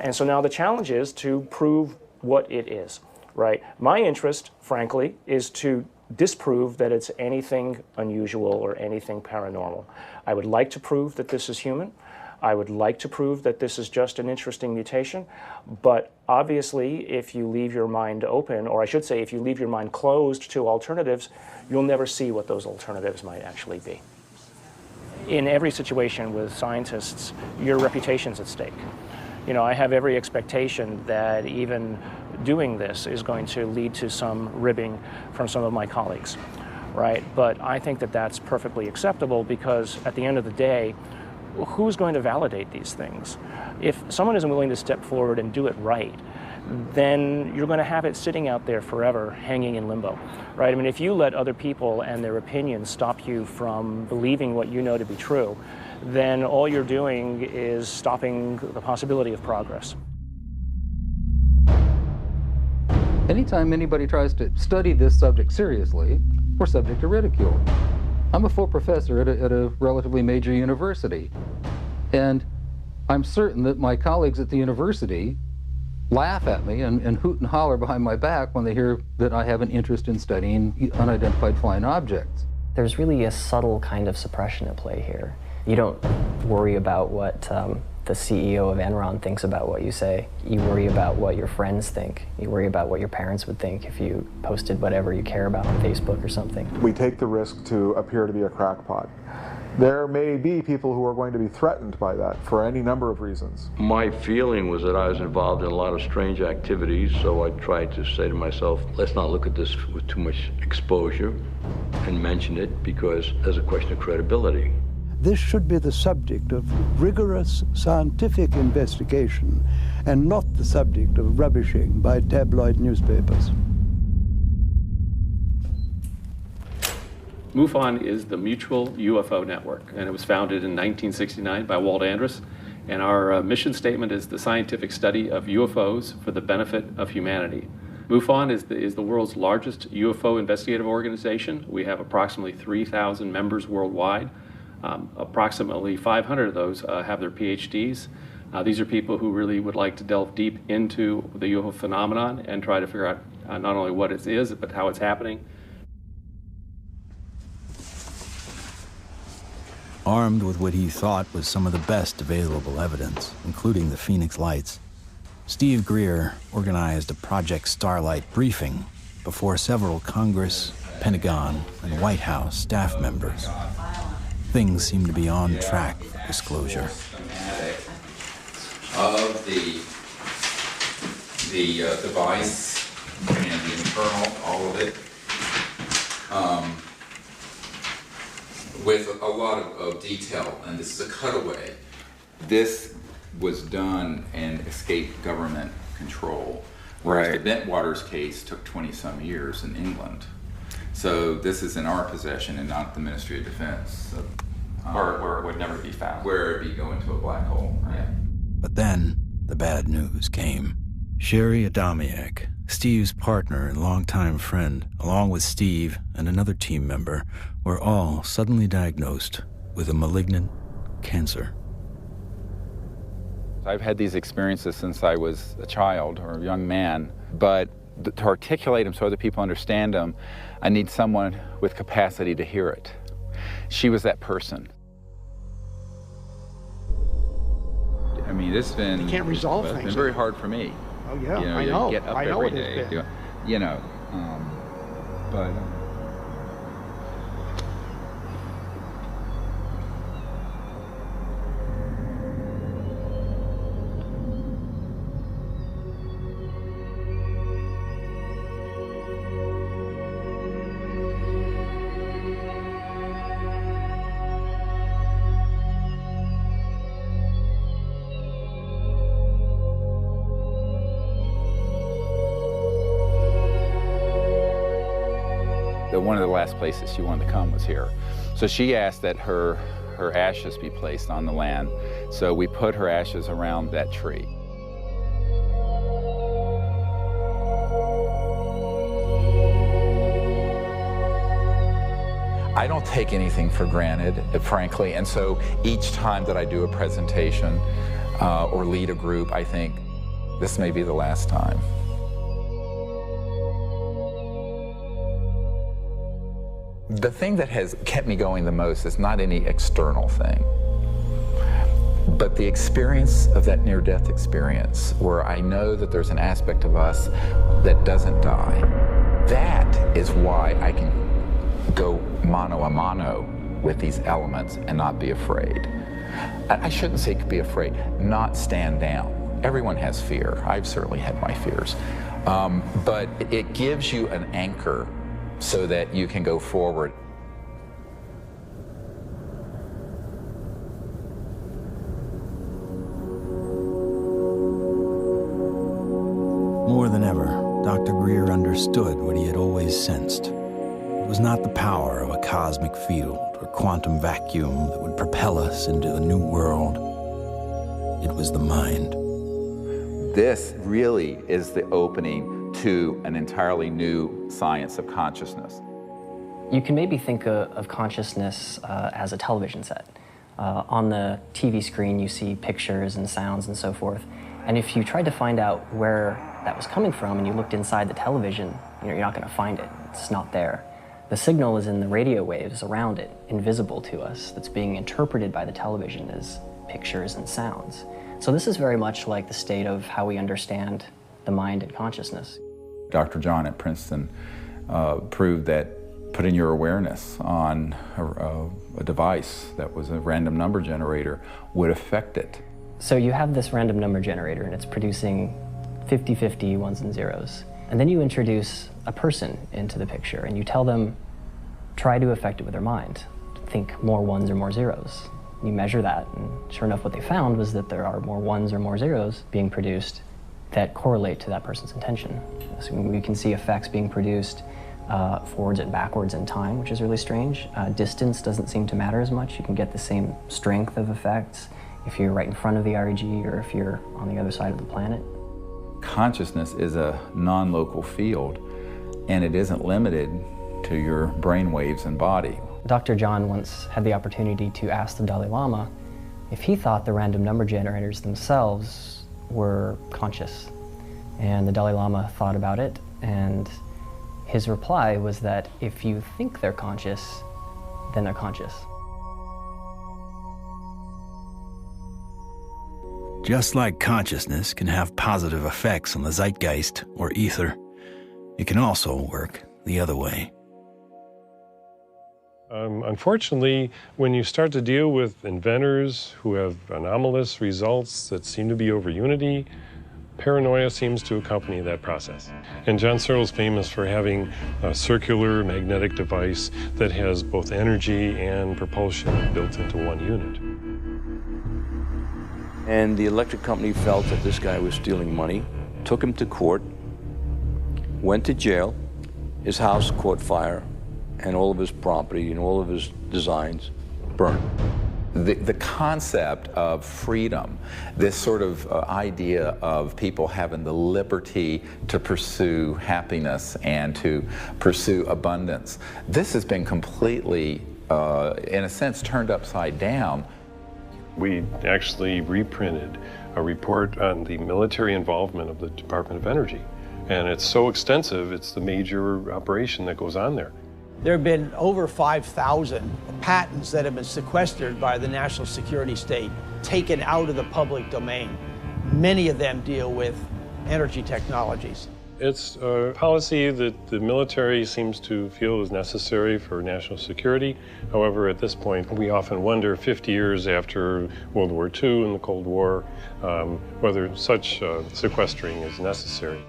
And so now the challenge is to prove what it is, right? My interest, frankly, is to disprove that it's anything unusual or anything paranormal. I would like to prove that this is human. I would like to prove that this is just an interesting mutation, but obviously if you leave your mind open, or I should say if you leave your mind closed to alternatives, you'll never see what those alternatives might actually be. In every situation with scientists, your reputation's at stake. I have every expectation that even doing this is going to lead to some ribbing from some of my colleagues, right? But I think that that's perfectly acceptable because at the end of the day, who's going to validate these things? If someone isn't willing to step forward and do it right, then you're going to have it sitting out there forever, hanging in limbo, right? I mean, if you let other people and their opinions stop you from believing what you know to be true, then all you're doing is stopping the possibility of progress.
Anytime anybody tries to study this subject seriously, we're subject to ridicule. I'm a full professor at a relatively major university, and I'm certain that my colleagues at the university laugh at me and hoot and holler behind my back when they hear that I have an interest in studying unidentified flying objects.
There's really a subtle kind of suppression at play here. You don't worry about what the CEO of Enron thinks about what you say. You worry about what your friends think. You worry about what your parents would think if you posted whatever you care about on Facebook or something.
We take the risk to appear to be a crackpot. There may be people who are going to be threatened by that for any number of reasons.
My feeling was that I was involved in a lot of strange activities, so I tried to say to myself, let's not look at this with too much exposure and mention it because there's a question of credibility.
This should be the subject of rigorous scientific investigation and not the subject of rubbishing by tabloid newspapers.
MUFON is the Mutual UFO Network, and it was founded in 1969 by Walt Andrus. And our mission statement is the scientific study of UFOs for the benefit of humanity. MUFON is the world's largest UFO investigative organization. We have approximately 3,000 members worldwide. Approximately 500 of those have their PhDs. These are people who really would like to delve deep into the UFO phenomenon and try to figure out not only what it is, but how it's happening.
Armed with what he thought was some of the best available evidence, including the Phoenix Lights, Steve Greer organized a Project Starlight briefing before several Congress, Pentagon, and White House staff members. Things seem to be on track for disclosure.
Of the device and the internal, all of it, with a lot of detail, and this is a cutaway. This was done and escaped government control, whereas the Bentwaters case took 20-some years in England. So this is in our possession and not the Ministry of Defense. So,
where it would never be found.
Where it'd be going to a black hole, right?
But then the bad news came. Sherry Adamiak, Steve's partner and longtime friend, along with Steve and another team member, were all suddenly diagnosed with a malignant cancer.
I've had these experiences since I was a child or a young man, but to articulate them so other people understand them, I need someone with capacity to hear it. She was that person. I mean, it's been...
You can't resolve things.
It's been very hard for me.
Oh, yeah,
you know,
I know.
Get up
I know
every
it has
day,
been.
you know, but... One of the last places she wanted to come was here. So she asked that her ashes be placed on the land. So we put her ashes around that tree. I don't take anything for granted, frankly, and so each time that I do a presentation or lead a group, I think this may be the last time. The thing that has kept me going the most is not any external thing, but the experience of that near-death experience where I know that there's an aspect of us that doesn't die. That is why I can go mano a mano with these elements and not be afraid. I shouldn't say be afraid, not stand down. Everyone has fear. I've certainly had my fears. But it gives you an anchor so that you can go forward.
More than ever, Dr. Greer understood what he had always sensed. It was not the power of a cosmic field or quantum vacuum that would propel us into a new world. It was the mind.
This really is the opening to an entirely new science of consciousness.
You can maybe think of consciousness as a television set. On the TV screen, you see pictures and sounds and so forth. And if you tried to find out where that was coming from and you looked inside the television, you're not going to find it. It's not there. The signal is in the radio waves around it, invisible to us, that's being interpreted by the television as pictures and sounds. So this is very much like the state of how we understand the mind and consciousness.
Dr. John at Princeton proved that putting your awareness on a device that was a random number generator would affect it.
So you have this random number generator and it's producing 50-50 ones and zeros. And then you introduce a person into the picture and you tell them, try to affect it with their mind. Think more ones or more zeros. You measure that, and sure enough what they found was that there are more ones or more zeros being produced that correlate to that person's intention. So we can see effects being produced forwards and backwards in time, which is really strange. Distance doesn't seem to matter as much. You can get the same strength of effects if you're right in front of the REG or if you're on the other side of the planet.
Consciousness is a non-local field, and it isn't limited to your brain waves and body.
Dr. John once had the opportunity to ask the Dalai Lama if he thought the random number generators themselves were conscious. And the Dalai Lama thought about it, and his reply was that if you think they're conscious, then they're conscious.
Just like consciousness can have positive effects on the zeitgeist or ether, It can also work the other way.
Unfortunately, when you start to deal with inventors who have anomalous results that seem to be over unity, paranoia seems to accompany that process. And John Searle's famous for having a circular magnetic device that has both energy and propulsion built into one unit.
And the electric company felt that this guy was stealing money, took him to court, went to jail, his house caught fire, and all of his property and all of his designs burned.
The concept of freedom, this sort of idea of people having the liberty to pursue happiness and to pursue abundance, this has been completely, in a sense, turned upside down.
We actually reprinted a report on the military involvement of the Department of Energy. And it's so extensive, it's the major operation that goes on there.
There have been over 5,000 patents that have been sequestered by the national security state, taken out of the public domain. Many of them deal with energy technologies.
It's a policy that the military seems to feel is necessary for national security. However, at this point, we often wonder, 50 years after World War II and the Cold War, whether such sequestering is necessary.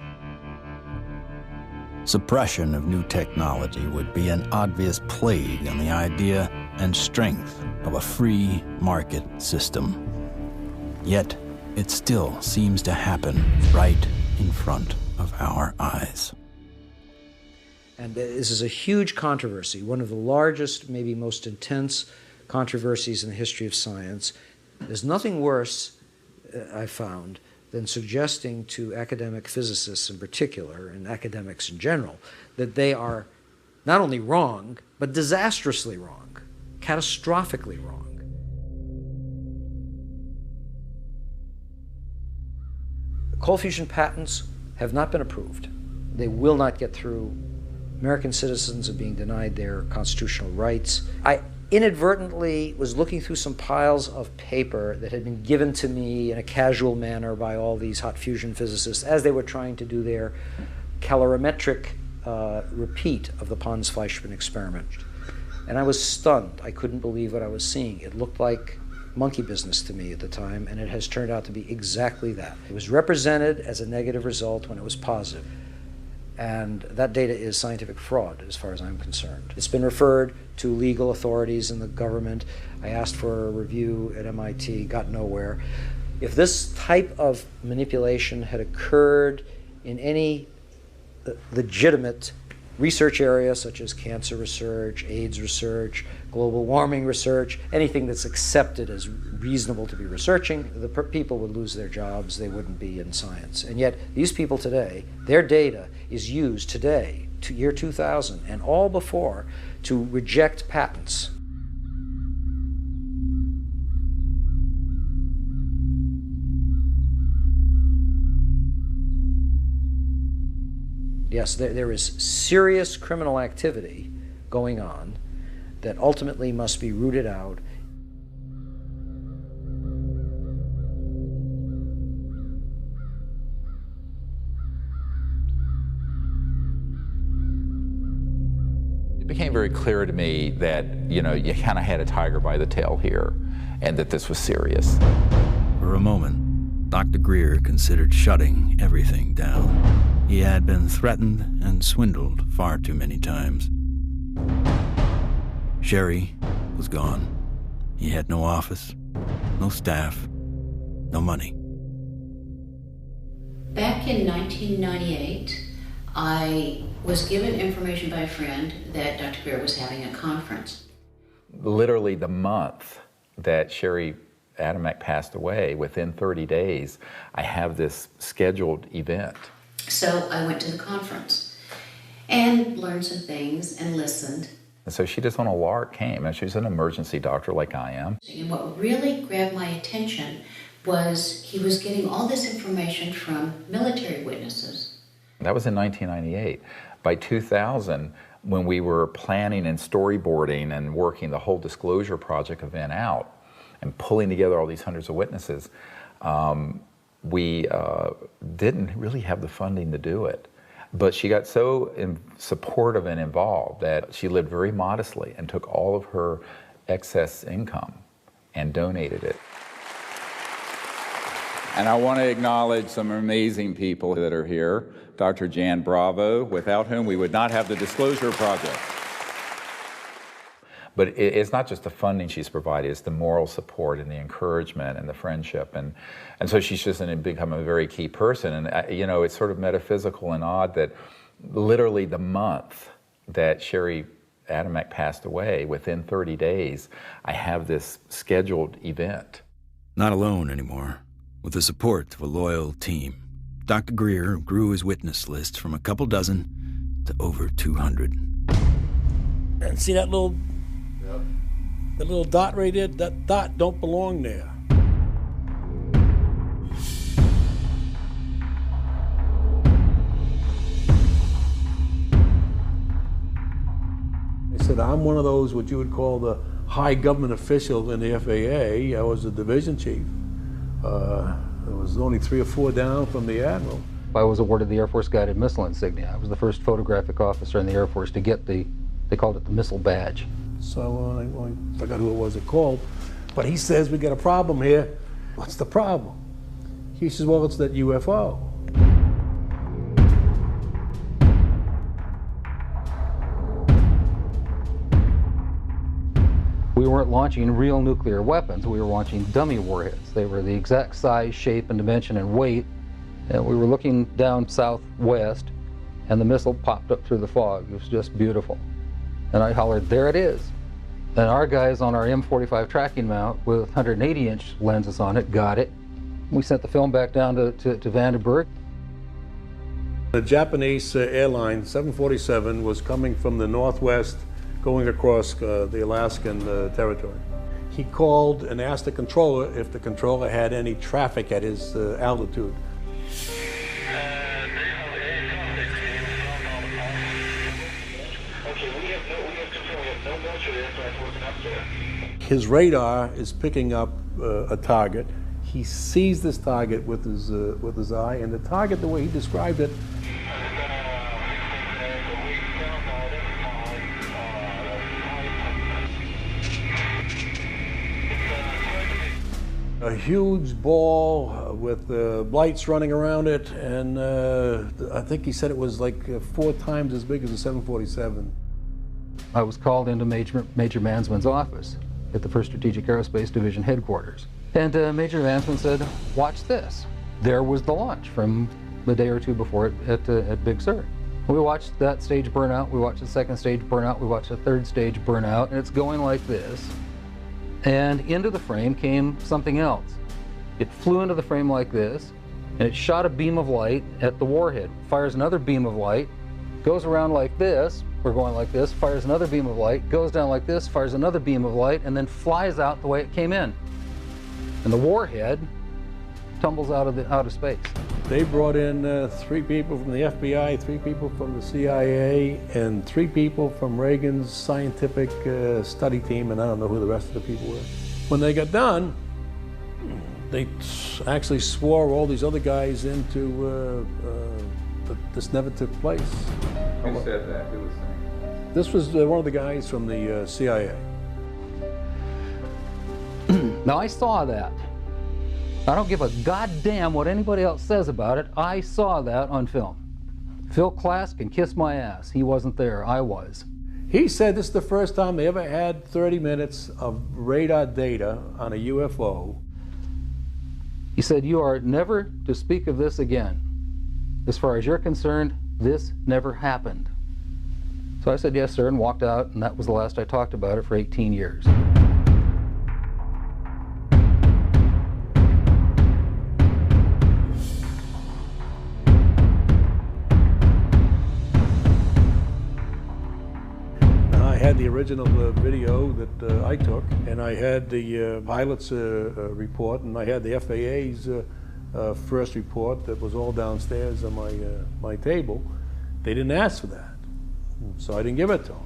Suppression of new technology would be an obvious plague on the idea and strength of a free market system. Yet, it still seems to happen right in front of our eyes.
And this is a huge controversy, one of the largest, maybe most intense controversies in the history of science. There's nothing worse, I found, than suggesting to academic physicists in particular, and academics in general, that they are not only wrong, but disastrously wrong, catastrophically wrong. Cold fusion patents have not been approved. They will not get through. American citizens are being denied their constitutional rights. I inadvertently was looking through some piles of paper that had been given to me in a casual manner by all these hot fusion physicists as they were trying to do their calorimetric repeat of the Pons-Fleischmann experiment. And I was stunned. I couldn't believe what I was seeing. It looked like monkey business to me at the time, and it has turned out to be exactly that. It was represented as a negative result when it was positive. And that data is scientific fraud, as far as I'm concerned. It's been referred to legal authorities in the government. I asked for a review at MIT, got nowhere. If this type of manipulation had occurred in any legitimate research area, such as cancer research, AIDS research, global warming research, anything that's accepted as reasonable to be researching, the people would lose their jobs, they wouldn't be in science. And yet, these people today, their data is used today, to year 2000, and all before, to reject patents. Yes, there is serious criminal activity going on that ultimately must be rooted out.
It became very clear to me that, you know, you kind of had a tiger by the tail here, and that this was serious.
For a moment, Dr. Greer considered shutting everything down. He had been threatened and swindled far too many times. Sherry was gone. He had no office, no staff, no money.
Back in 1998, I was given information by a friend that Dr. Greer was having a conference.
Literally the month that Sherry Adamek passed away, within 30 days, I have this scheduled event.
So I went to the conference and learned some things and listened.
And so she just on a lark came, and she's an emergency doctor like I am.
And what really grabbed my attention was he was getting all this information from military witnesses.
That was in 1998. By 2000, when we were planning and storyboarding and working the whole disclosure project event out and pulling together all these hundreds of witnesses, we didn't really have the funding to do it. But she got so supportive and involved that she lived very modestly and took all of her excess income and donated it.
And I want to acknowledge some amazing people that are here. Dr. Jan Bravo, without whom we would not have the Disclosure Project.
But it's not just the funding she's provided, it's the moral support and the encouragement and the friendship. And so she's just become a very key person. And, you know, it's sort of metaphysical and odd that literally the month that Sherry Adamek passed away, within 30 days, I have this scheduled event.
Not alone anymore. With the support of a loyal team, Dr. Greer grew his witness list from a couple dozen to over 200.
And see that little dot right there? That dot don't belong there. I said, I'm one of those, what you would call the high government official in the FAA. I was a division chief. There was only 3 or 4 down from the admiral.
I was awarded the Air Force Guided Missile Insignia. I was the first photographic officer in the Air Force to get they called it the missile badge.
So I forgot who it was it called, but he says, we got a problem here. What's the problem? He says, well, it's that UFO.
We weren't launching real nuclear weapons, we were launching dummy warheads. They were the exact size, shape, and dimension and weight. And we were looking down southwest, and the missile popped up through the fog. It was just beautiful. And I hollered, there it is. And our guys on our M45 tracking mount with 180-inch lenses on it got it. We sent the film back down to Vandenberg.
The Japanese airline 747 was coming from the northwest, going across the Alaskan territory. He called and asked the controller if the controller had any traffic at his altitude. His radar is picking up a target. He sees this target with his eye, and the target, the way he described it, a huge ball with lights running around it, and I think he said it was like 4 times as big as a 747.
I was called into Major Mansman's office at the 1st Strategic Aerospace Division headquarters. And Major Mansman said, watch this. There was the launch from a day or 2 before it at Big Sur. We watched that stage burn out, we watched the 2nd stage burn out, we watched the 3rd stage burn out, and it's going like this. And into the frame came something else. It flew into the frame like this, and it shot a beam of light at the warhead, fires another beam of light, goes around like this, we're going like this, fires another beam of light, goes down like this, fires another beam of light, and then flies out the way it came in. And the warhead tumbles out of space.
They brought in 3 people from the FBI, 3 people from the CIA, and 3 people from Reagan's scientific study team, and I don't know who the rest of the people were. When they got done, they actually swore all these other guys into this never took place.
Who said that? Who was saying?
This was one of the guys from the CIA.
Now I saw that. I don't give a goddamn what anybody else says about it. I saw that on film. Phil Klass can kiss my ass. He wasn't there. I was.
He said this is the first time they ever had 30 minutes of radar data on a UFO.
He said, you are never to speak of this again. As far as you're concerned, this never happened. So I said, yes, sir, and walked out, and that was the last I talked about it for 18 years.
I had the original video that I took, and I had the pilot's report, and I had the FAA's first report that was all downstairs on my table. They didn't ask for that, so I didn't give it to them.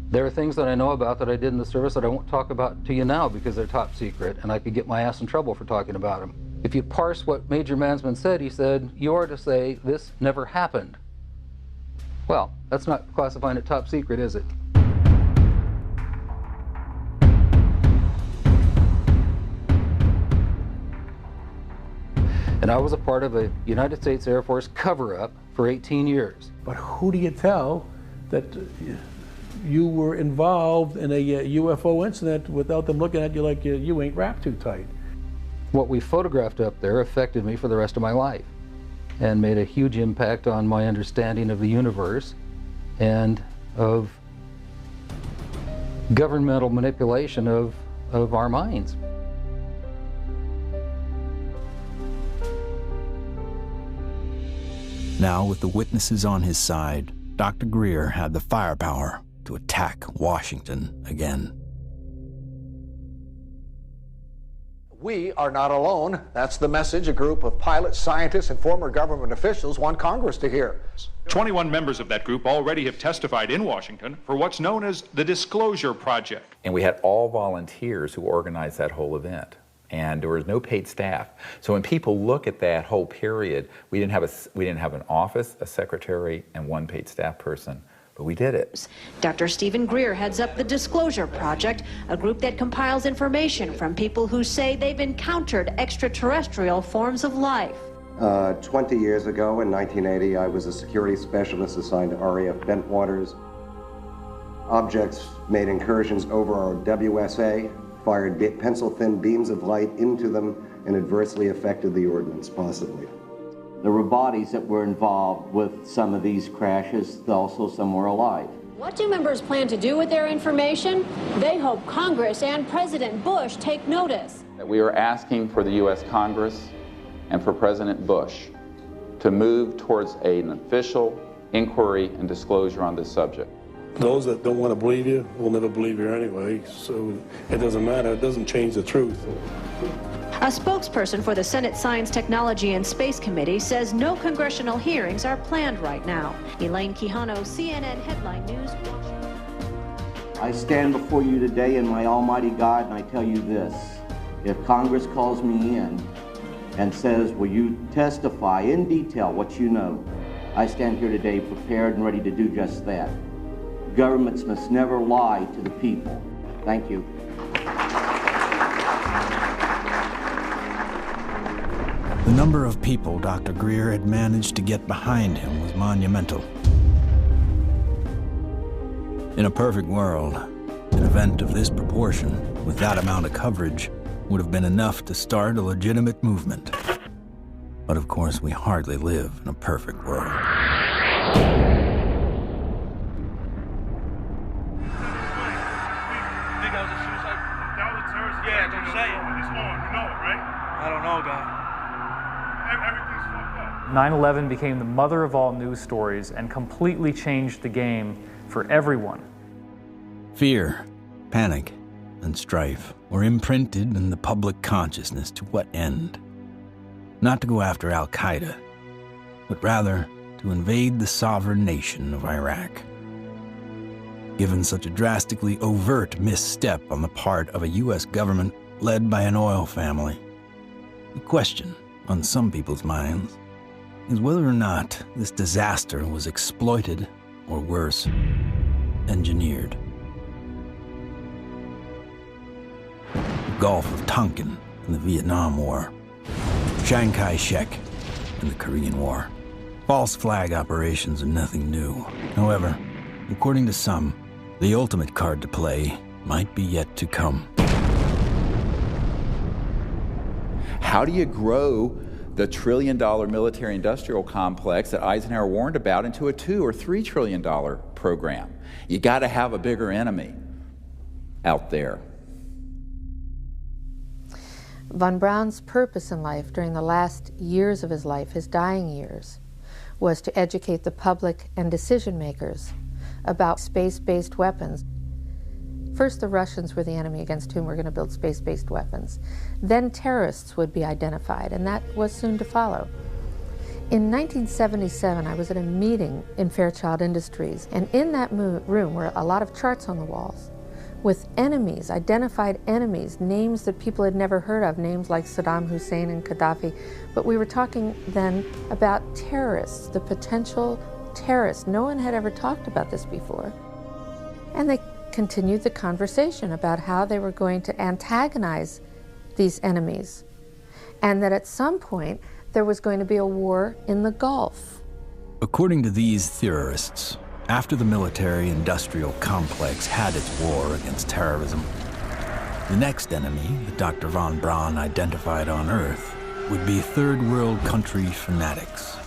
There are things that I know about that I did in the service that I won't talk about to you now because they're top secret, and I could get my ass in trouble for talking about them. If you parse what Major Mansman said, he said, you are to say, this never happened. Well, that's not classifying it top secret, is it? And I was a part of a United States Air Force cover-up for 18 years.
But who do you tell that you were involved in a UFO incident without them looking at you like you ain't wrapped too tight?
What we photographed up there affected me for the rest of my life and made a huge impact on my understanding of the universe and of governmental manipulation of our minds.
Now, with the witnesses on his side, Dr. Greer had the firepower to attack Washington again.
We are not alone. That's the message a group of pilots, scientists, and former government officials want Congress to hear.
21 members of that group already have testified in Washington for what's known as the Disclosure Project.
And we had all volunteers who organized that whole event. And there was no paid staff. So when people look at that whole period, we didn't have an office, a secretary, and one paid staff person, but we did it.
Dr. Stephen Greer heads up the Disclosure Project, a group that compiles information from people who say they've encountered extraterrestrial forms of life.
20 years ago, in 1980, I was a security specialist assigned to RAF Bentwaters. Objects made incursions over our WSA, fired pencil-thin beams of light into them, and adversely affected the ordnance, possibly.
There were bodies that were involved with some of these crashes, also some were alive. What do members plan to do with their information? They hope Congress and President Bush take notice.
We are asking for the U.S. Congress and for President Bush to move towards an official inquiry and disclosure on this subject.
Those that don't want to believe you will never believe you anyway, so it doesn't matter. It doesn't change the truth.
A spokesperson for the Senate Science, Technology, and Space Committee says no congressional hearings are planned right now. Elaine Quijano, CNN Headline News, Washington. I stand before you today in my almighty God, and I tell you this. If Congress calls me in and says, will you testify in detail what you know, I stand here today prepared and ready to do just that. Governments must never lie to the people. Thank you.
The number of people Dr. Greer had managed to get behind him was monumental. In a perfect world, an event of this proportion, with that amount of coverage, would have been enough to start a legitimate movement. But of course, we hardly live in a perfect world.
Yeah, don't say it. It's on, you know it, right? I don't know, guy. Everything's fucked up.
9/11 became the mother of all news stories and completely changed the game for everyone.
Fear, panic, and strife were imprinted in the public consciousness. To what end? Not to go after Al-Qaeda, but rather to invade the sovereign nation of Iraq. Given such a drastically overt misstep on the part of a U.S. government led by an oil family, the question on some people's minds is whether or not this disaster was exploited, or worse, engineered. The Gulf of Tonkin in the Vietnam War, Chiang Kai-shek in the Korean War. False flag operations are nothing new. However, according to some, the ultimate card to play might be yet to come.
How do you grow the trillion-dollar military-industrial complex that Eisenhower warned about into a $2 or $3 trillion program? You got to have a bigger enemy out there.
Von Braun's purpose in life during the last years of his life, his dying years, was to educate the public and decision makers about space-based weapons. First, the Russians were the enemy against whom we're going to build space-based weapons. Then terrorists would be identified, and that was soon to follow. In 1977, I was at a meeting in Fairchild Industries, and in that room were a lot of charts on the walls with enemies, identified enemies, names that people had never heard of, names like Saddam Hussein and Gaddafi. But we were talking then about terrorists, the potential terrorists. No one had ever talked about this before. And they continued the conversation about how they were going to antagonize these enemies, and that at some point there was going to be a war in the Gulf.
According to these theorists, after the military-industrial complex had its war against terrorism, the next enemy that Dr. von Braun identified on Earth would be third world country fanatics.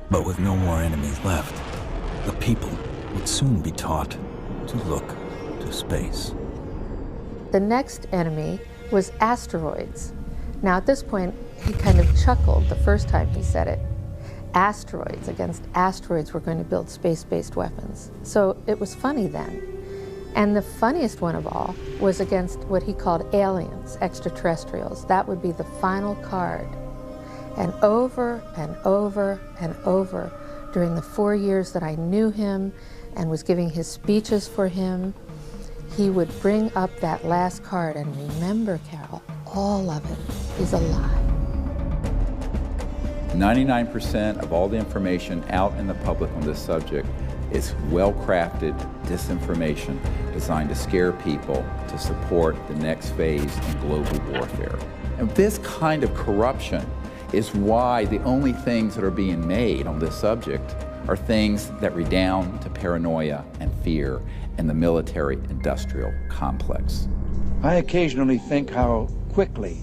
But with no more enemies left, the people would soon be taught to look to space.
The next enemy was asteroids. Now at this point, he kind of chuckled the first time he said it. Asteroids, against asteroids, we're going to build space-based weapons. So it was funny then. And the funniest one of all was against what he called aliens, extraterrestrials. That would be the final card. And over and over and over, during the 4 years that I knew him and was giving his speeches for him, he would bring up that last card, and remember, Carol, all of it is a lie.
99% of all the information out in the public on this subject is well-crafted disinformation designed to scare people to support the next phase in global warfare. And this kind of corruption is why the only things that are being made on this subject are things that redound to paranoia and fear in the military-industrial complex.
I occasionally think how quickly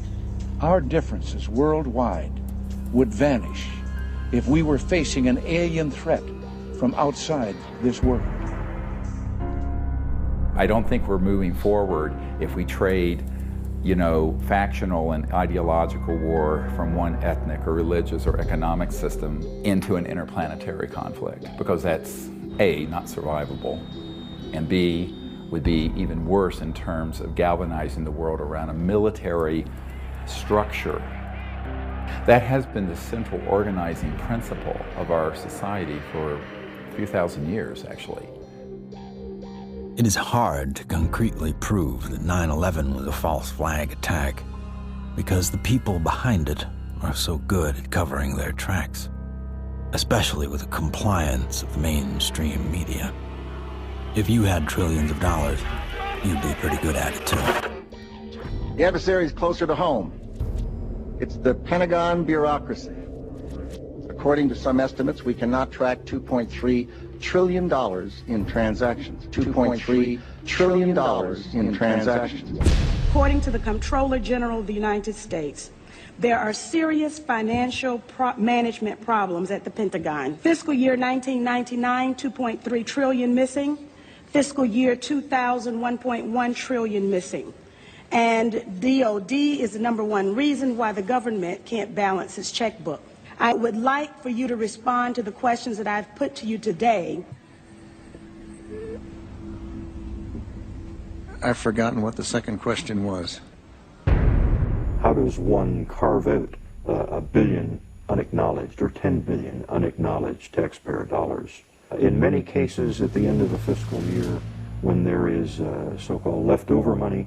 our differences worldwide would vanish if we were facing an alien threat from outside this world.
I don't think we're moving forward if we trade, factional and ideological war from one ethnic or religious or economic system into an interplanetary conflict, because that's A, not survivable, and B, would be even worse in terms of galvanizing the world around a military structure. That has been the central organizing principle of our society for a few thousand years, actually.
It is hard to concretely prove that 9/11 was a false flag attack because the people behind it are so good at covering their tracks, especially with the compliance of the mainstream media. If you had trillions of dollars, you'd be pretty good at it too.
The adversary is closer to home. It's the Pentagon bureaucracy. According to some estimates, we cannot track $2.3 trillion in transactions. $2.3 trillion in transactions.
According to the Comptroller General of the United States, there are serious financial management problems at the Pentagon. Fiscal year 1999, 2.3 trillion missing. Fiscal year 2000, 1.1 trillion missing. And DOD is the #1 reason why the government can't balance its checkbook. I would like for you to respond to the questions that I've put to you today.
I've forgotten what the second question was.
How does one carve out a billion unacknowledged or 10 billion unacknowledged taxpayer dollars? In many cases, at the end of the fiscal year, when there is so-called leftover money,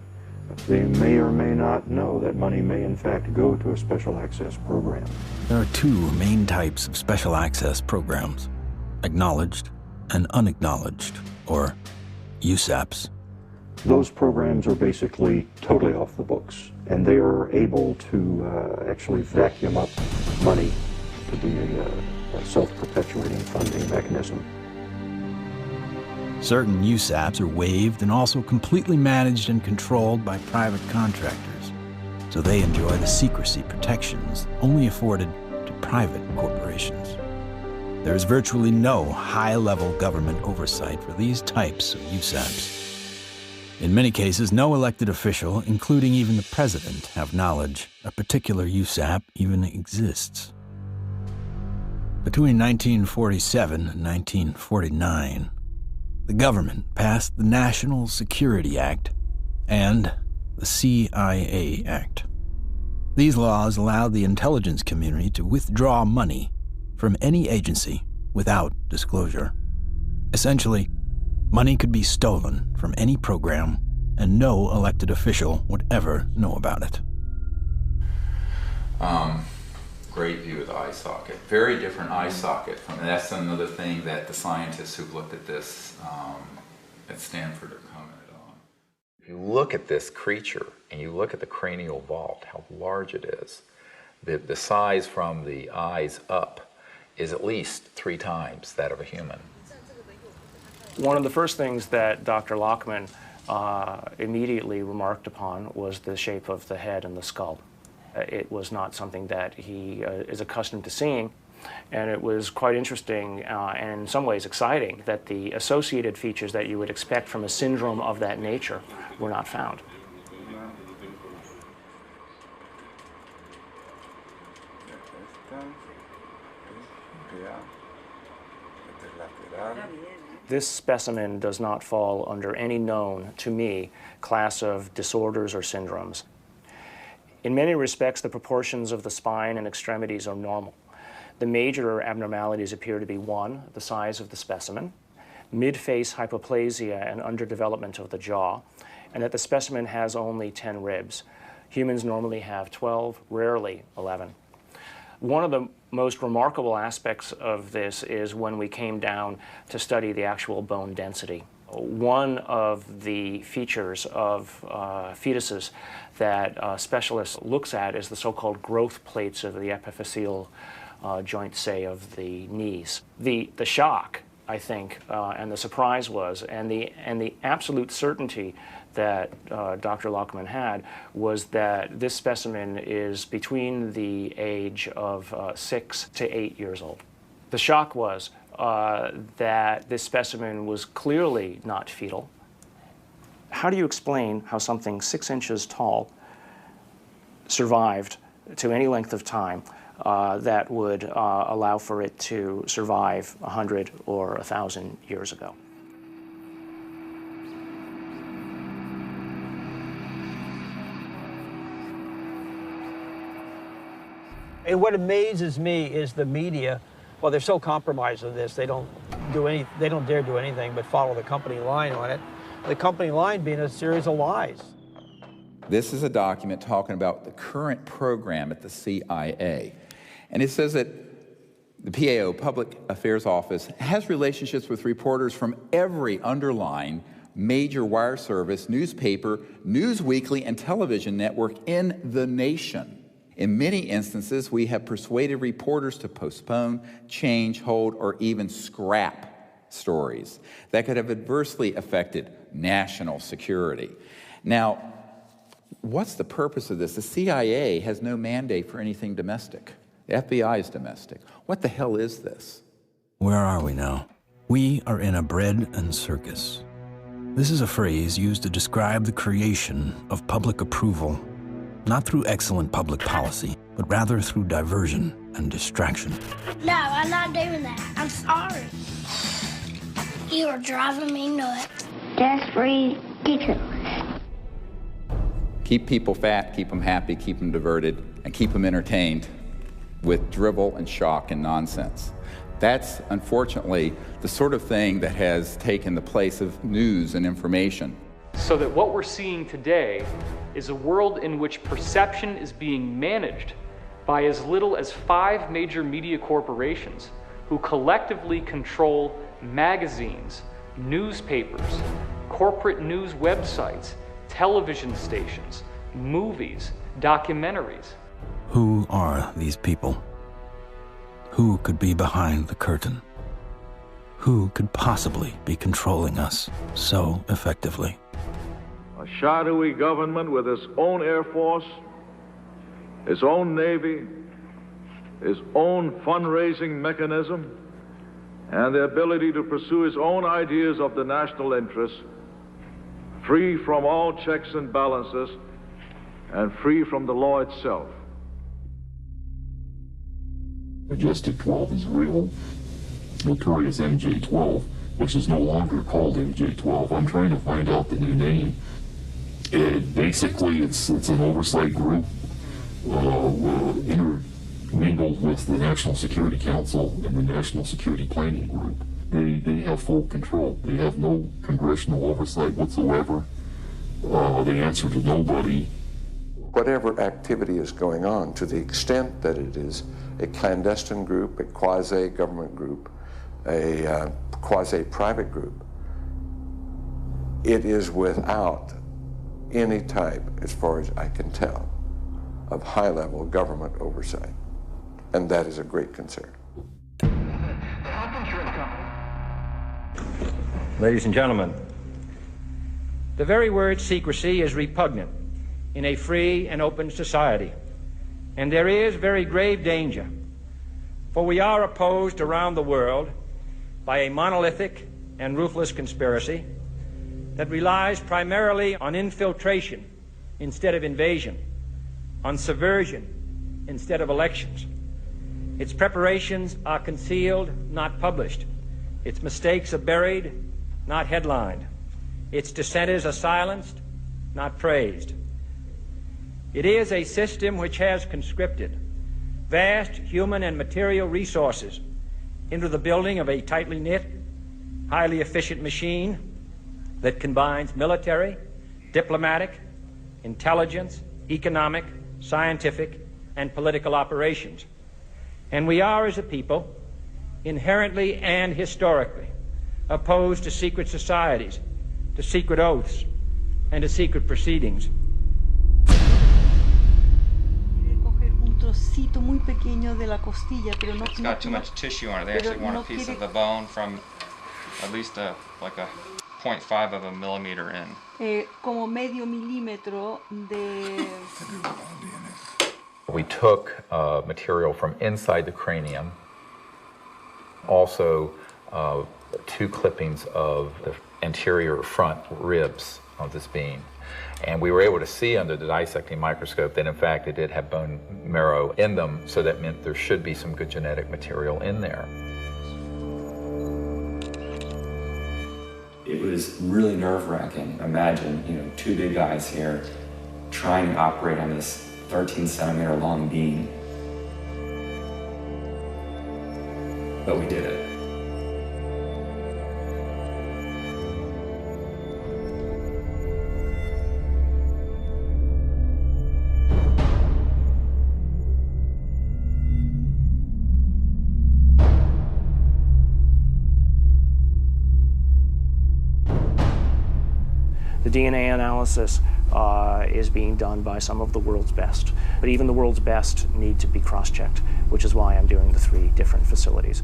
they may or may not know that money may in fact go to a special access program.
There are two main types of special access programs: acknowledged and unacknowledged, or USAPs.
Those programs are basically totally off the books, and they are able to actually vacuum up money to be a self-perpetuating funding mechanism.
Certain USAPs are waived and also completely managed and controlled by private contractors, so they enjoy the secrecy protections only afforded to private corporations. There is virtually no high-level government oversight for these types of USAPs. In many cases, no elected official, including even the president, have knowledge a particular USAP even exists. Between 1947 and 1949, the government passed the National Security Act and the CIA Act. These laws allowed the intelligence community to withdraw money from any agency without disclosure. Essentially, money could be stolen from any program, and no elected official would ever know about it.
Great view of the eye socket. Very different eye socket from, and that's another thing that the scientists who've looked at this at Stanford have commented on. If you look at this creature and you look at the cranial vault, how large it is, the size from the eyes up is at least 3 times that of a human.
One of the first things that Dr. Lockman immediately remarked upon was the shape of the head and the skull. It was not something that he is accustomed to seeing, and it was quite interesting and in some ways exciting that the associated features that you would expect from a syndrome of that nature were not found. This specimen does not fall under any known, to me, class of disorders or syndromes. In many respects, the proportions of the spine and extremities are normal. The major abnormalities appear to be 1, the size of the specimen, mid-face hypoplasia and underdevelopment of the jaw, and that the specimen has only 10 ribs. Humans normally have 12, rarely 11. One of the most remarkable aspects of this is when we came down to study the actual bone density. One of the features of fetuses that specialists looks at is the so-called growth plates of the epiphyseal joint, say, of the knees. The shock, I think, and the surprise was, and the absolute certainty that Dr. Lockman had was that this specimen is between the age of 6 to 8 years old. The shock was that this specimen was clearly not fetal. How do you explain how something 6 inches tall survived to any length of time that would allow for it to survive 100 or 1,000 years ago?
And what amazes me is the media. Well, they're so compromised on this, they don't dare do anything but follow the company line on it. The company line being a series of lies.
This is a document talking about the current program at the CIA. And it says that the PAO, Public Affairs Office, has relationships with reporters from every underlying major wire service, newspaper, news weekly, and television network in the nation. In many instances, we have persuaded reporters to postpone, change, hold, or even scrap stories that could have adversely affected national security. Now, what's the purpose of this? The CIA has no mandate for anything domestic. The FBI is domestic. What the hell is this?
Where are we now? We are in a bread and circus. This is a phrase used to describe the creation of public approval, not through excellent public policy, but rather through diversion and distraction.
No, I'm not doing that. I'm sorry. You are driving me nuts. That's ridiculous.
Keep people fat, keep them happy, keep them diverted, and keep them entertained with drivel and shock and nonsense. That's, unfortunately, the sort of thing that has taken the place of news and information.
So that what we're seeing today is a world in which perception is being managed by as little as 5 major media corporations who collectively control magazines, newspapers, corporate news websites, television stations, movies, documentaries.
Who are these people? Who could be behind the curtain? Who could possibly be controlling us so effectively?
A shadowy government with its own Air Force, its own Navy, its own fundraising mechanism, and the ability to pursue its own ideas of the national interest, free from all checks and balances, and free from the law itself.
Majestic 12 is real. Notorious MJ-12, which is no longer called MJ-12. I'm trying to find out the new name. Basically, it's an oversight group intermingled with the National Security Council and the National Security Planning Group. They have full control. They have no congressional oversight whatsoever. They answer to nobody.
whatever activity is going on, to the extent that it is a clandestine group, a quasi-government group, a quasi-private group, it is without any type, as far as I can tell, of high-level government oversight. And that is a great concern.
Ladies and gentlemen, the very word secrecy is repugnant in a free and open society, and there is very grave danger, for we are opposed around the world by a monolithic and ruthless conspiracy that relies primarily on infiltration instead of invasion, on subversion instead of elections. Its preparations are concealed, not published. Its mistakes are buried, not headlined. Its dissenters are silenced, not praised. It is a system which has conscripted vast human and material resources into the building of a tightly knit, highly efficient machine that combines military, diplomatic, intelligence, economic, scientific, and political operations. And we are, as a people, inherently and historically opposed to secret societies, to secret oaths, and to secret proceedings.
It's got too much tissue on it. They actually want a piece of the bone from at least like a 0.5 of a millimeter in.
Como medio milímetro de...
We took material from inside the cranium, also 2 clippings of the anterior front ribs of this being. And we were able to see under the dissecting microscope that in fact it did have bone marrow in them, so that meant there should be some good genetic material in there.
It was really nerve-wracking. Imagine, 2 big guys here trying to operate on this 13-centimeter long beam. But we did it.
The DNA analysis is being done by some of the world's best, but even the world's best need to be cross-checked, which is why I'm doing the 3 different facilities.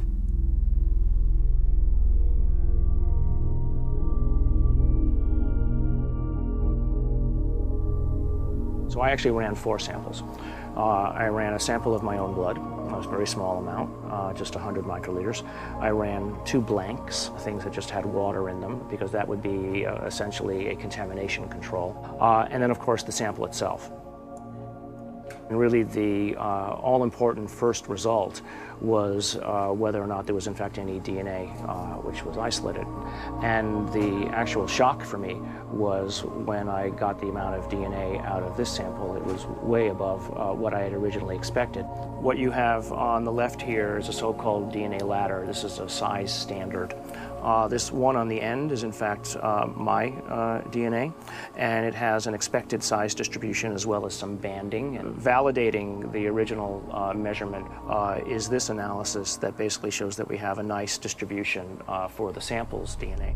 So I actually ran 4 samples. I ran a sample of my own blood. It was a very small amount, just 100 microliters. I ran 2 blanks, things that just had water in them, because that would be essentially a contamination control. And then, of course, the sample itself. And really the all-important first result was whether or not there was in fact any DNA which was isolated. And the actual shock for me was when I got the amount of DNA out of this sample. It was way above what I had originally expected. What you have on the left here is a so-called DNA ladder. This is a size standard. This one on the end is in fact my DNA, and it has an expected size distribution as well as some banding. And validating the original measurement is this analysis that basically shows that we have a nice distribution for the sample's DNA.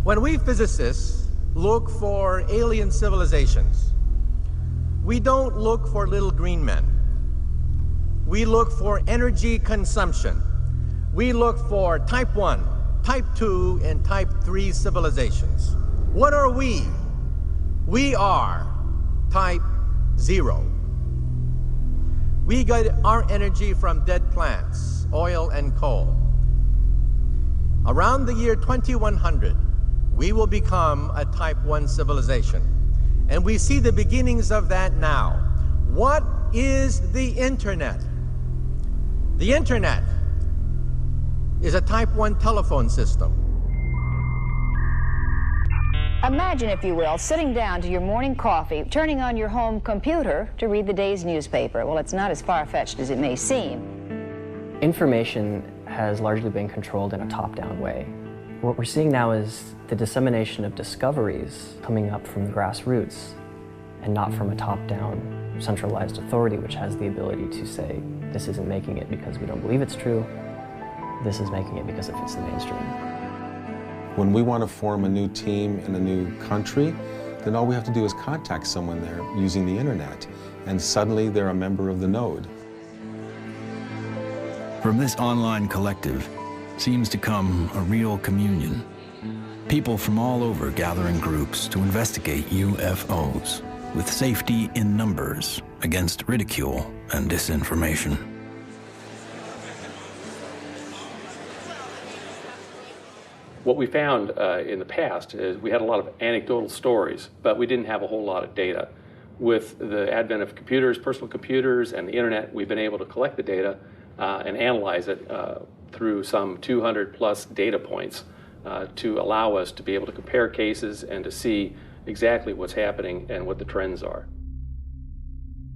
When we physicists look for alien civilizations, we don't look for little green men. We look for energy consumption. We look for type 1, type 2, and type 3 civilizations. What are we? We are type 0. We get our energy from dead plants, oil and coal. Around the year 2100, we will become a type 1 civilization. And we see the beginnings of that now. What is the Internet? The Internet is a type 1 telephone system.
Imagine, if you will, sitting down to your morning coffee, turning on your home computer to read the day's newspaper. Well, it's not as far-fetched as it may seem.
Information has largely been controlled in a top-down way.
What we're seeing now is the dissemination of discoveries coming up from the grassroots and not from a top-down centralized authority which has the ability to say, this isn't making it because we don't believe it's true, this is making it because it fits the mainstream.
When we want to form a new team in a new country, then all we have to do is contact someone there using the internet, and suddenly they're a member of the node.
From this online collective seems to come a real communion. People from all over gather in groups to investigate UFOs with safety in numbers against ridicule and disinformation.
What we found in the past is we had a lot of anecdotal stories, but we didn't have a whole lot of data. With the advent of computers, personal computers, and the internet, we've been able to collect the data and analyze it through some 200 plus data points to allow us to be able to compare cases and to see exactly what's happening and what the trends are.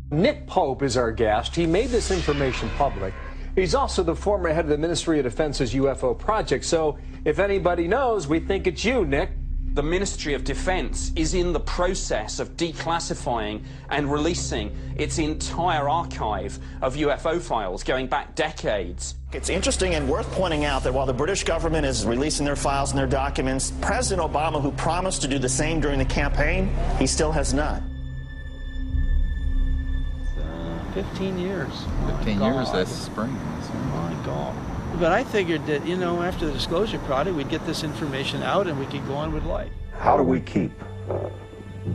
Nick Pope is our guest. He made this information public. He's also the former head of the Ministry of Defense's UFO project. So if anybody knows, we think it's you, Nick.
The Ministry of Defense is in the process of declassifying and releasing its entire archive of UFO files going back decades.
It's interesting and worth pointing out that while the British government is releasing their files and their documents, President Obama, who promised to do the same during the campaign, he still has not.
15 years.
15 years, that's spring.
My God. But I figured that, you know, after the disclosure project, we'd get this information out and we could go on with life.
How do we keep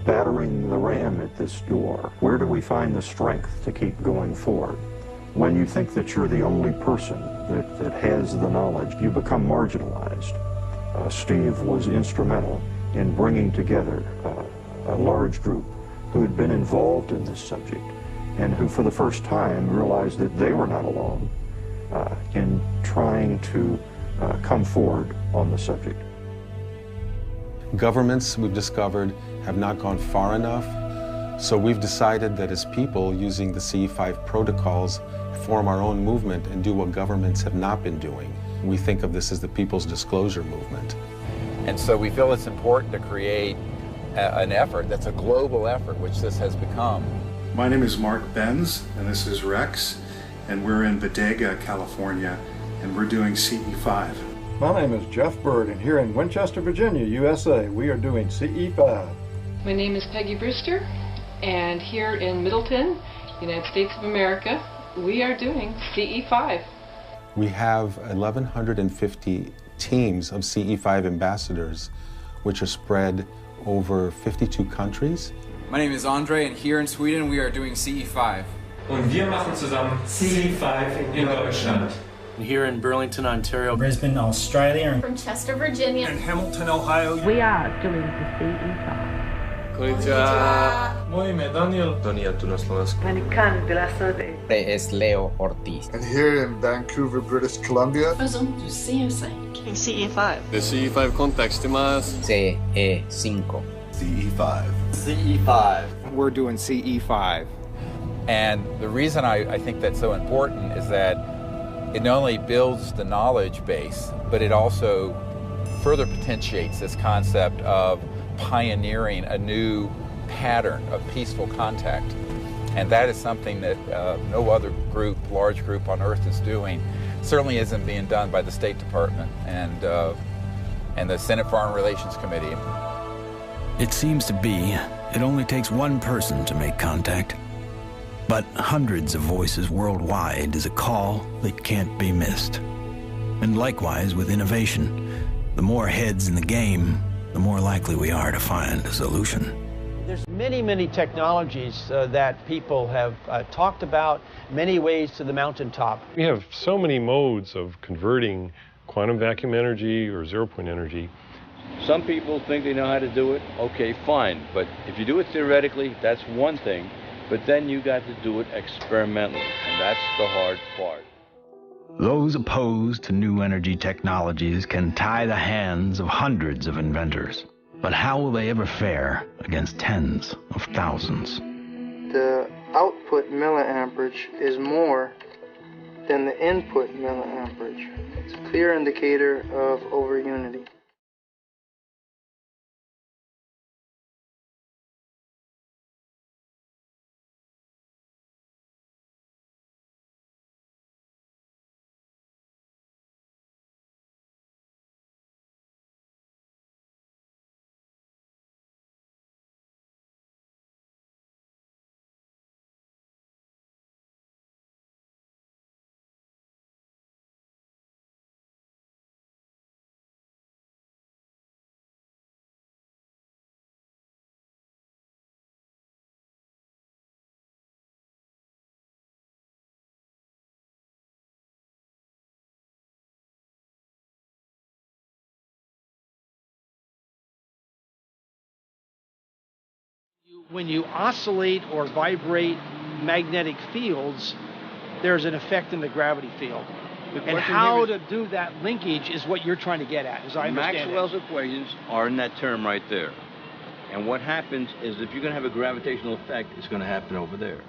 battering the ram at this door? Where do we find the strength to keep going forward? When you think that you're the only person that has the knowledge, you become marginalized. Steve was instrumental in bringing together a large group who had been involved in this subject and who for the first time realized that they were not alone in trying to come forward on the subject.
Governments, we've discovered, have not gone far enough, so we've decided that as people, using the CE5 protocols, form our own movement and do what governments have not been doing. We think of this as the People's Disclosure Movement.
And so we feel it's important to create an effort that's a global effort, which this has become.
My name is Mark Benz, and this is Rex, and we're in Bodega, California, and we're doing CE5.
My name is Jeff Bird, and here in Winchester, Virginia, USA, we are doing CE5.
My name is Peggy Brewster, and here in Middleton, United States of America, we are doing CE5.
We have 1,150 teams of CE5 ambassadors, which are spread over 52 countries.
My name is Andre, and here in Sweden, we are doing CE5.
Und wir machen zusammen CE5 in Deutschland.
Here in Burlington, Ontario.
Brisbane, Australia.
From Chester, Virginia.
And Hamilton, Ohio.
We are doing the CE5.
Konnichiwa. Moje ime Daniel.
Daniel tu na Slovensku.
Es Leo Ortiz.
And here in Vancouver, British Columbia.
CE5.
The CE5 context imasu.
CE5.
CE5.
CE5. We're doing CE5. And the reason I think that's so important is that it not only builds the knowledge base, but it also further potentiates this concept of pioneering a new pattern of peaceful contact. And that is something that no other group, large group on Earth is doing. Certainly isn't being done by the State Department and the Senate Foreign Relations Committee.
It seems to be it only takes one person to make contact. But hundreds of voices worldwide is a call that can't be missed. And likewise with innovation, the more heads in the game, the more likely we are to find a solution.
There's many technologies that people have talked about, many ways to the mountaintop.
We have so many modes of converting quantum vacuum energy or zero-point energy.
Some people think they know how to do it. Okay, fine. But if you do it theoretically, that's one thing. But then you got to do it experimentally, and that's the hard part.
Those opposed to new energy technologies can tie the hands of hundreds of inventors. But how will they ever fare against tens of thousands?
The output milliamperage is more than the input milliamperage. It's a clear indicator of overunity.
When you oscillate or vibrate magnetic fields, there's an effect in the gravity field. And how to do that linkage is what you're trying to get at, as I understand
Maxwell's equations are in that term right there. And what happens is if you're going to have a gravitational effect, it's going to happen over there.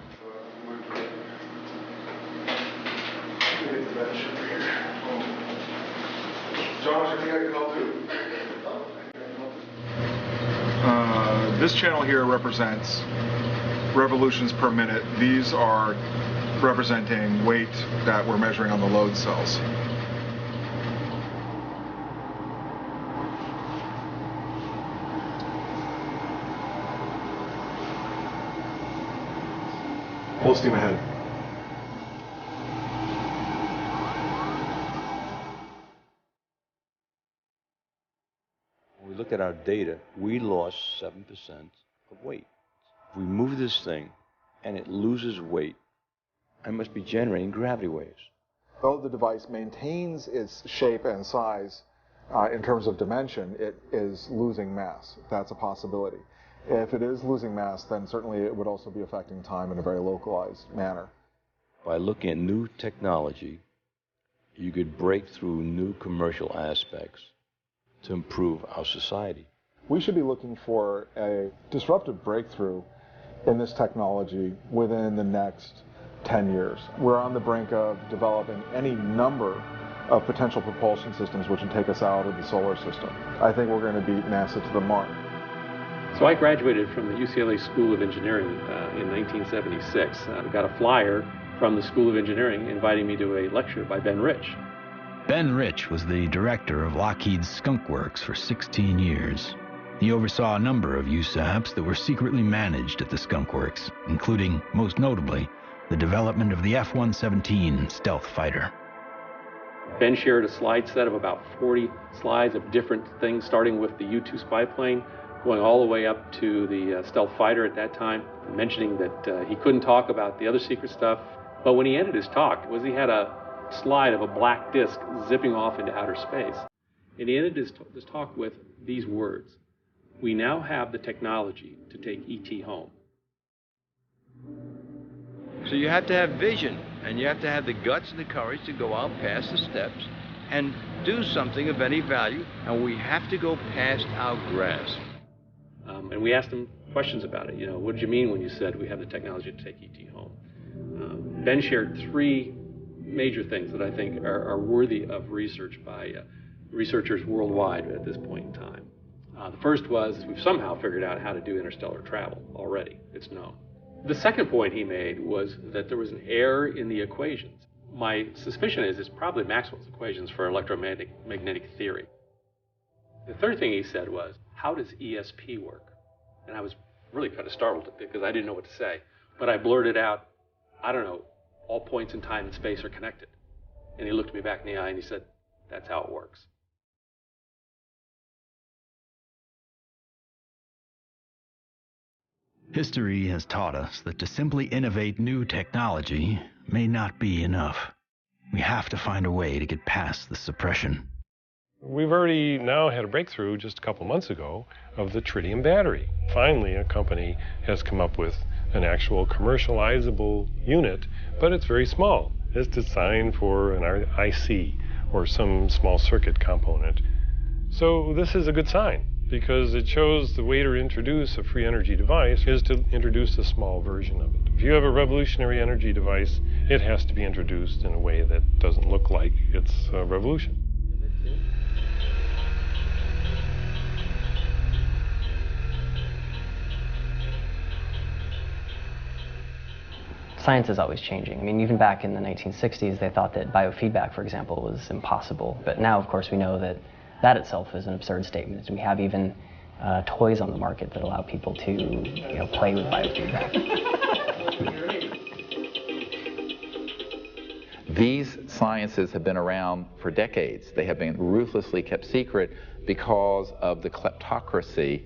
This channel here represents revolutions per minute. These are representing weight that we're measuring on the load cells. Full steam ahead.
When we look at our data, we lost 7% of weight. If we move this thing and it loses weight, I must be generating gravity waves.
Though the device maintains its shape and size in terms of dimension, it is losing mass. That's a possibility. If it is losing mass, then certainly it would also be affecting time in a very localized manner.
By looking at new technology, you could break through new commercial aspects to improve our society.
We should be looking for a disruptive breakthrough in this technology within the next 10 years. We're on the brink of developing any number of potential propulsion systems which would take us out of the solar system. I think we're going to beat NASA to the mark.
So I graduated from the UCLA School of Engineering in 1976. I got a flyer from the School of Engineering inviting me to a lecture by Ben Rich.
Ben Rich was the director of Lockheed's Skunk Works for 16 years. He oversaw a number of USAPs that were secretly managed at the Skunk Works, including, most notably, the development of the F-117 stealth fighter.
Ben shared a slide set of about 40 slides of different things, starting with the U-2 spy plane, going all the way up to the stealth fighter at that time, mentioning that he couldn't talk about the other secret stuff. But when he ended his talk, he had a slide of a black disc zipping off into outer space. And he ended his talk with these words: "We now have the technology to take ET home."
So you have to have vision, and you have to have the guts and the courage to go out past the steps and do something of any value, and we have to go past our grasp.
And we asked him questions about it. What did you mean when you said we have the technology to take ET home? Ben shared three major things that I think are worthy of research by researchers worldwide at this point in time. The first was we've somehow figured out how to do interstellar travel already. It's known. The second point he made was that there was an error in the equations. My suspicion is it's probably Maxwell's equations for electromagnetic theory. The third thing he said was, how does ESP work? And I was really kind of startled because I didn't know what to say. But I blurted out, I don't know, all points in time and space are connected. And he looked me back in the eye and he said, that's how it works.
History has taught us that to simply innovate new technology may not be enough. We have to find a way to get past the suppression.
We've already now had a breakthrough just a couple months ago of the tritium battery. Finally, a company has come up with an actual commercializable unit, but it's very small. It's designed for an IC or some small circuit component. So this is a good sign, because it shows the way to introduce a free energy device is to introduce a small version of it. If you have a revolutionary energy device, it has to be introduced in a way that doesn't look like it's a revolution.
Science is always changing. I mean, even back in the 1960s, they thought that biofeedback, for example, was impossible. But now, of course, we know that that itself is an absurd statement. We have even toys on the market that allow people to, play with biofeedback.
These sciences have been around for decades. They have been ruthlessly kept secret because of the kleptocracy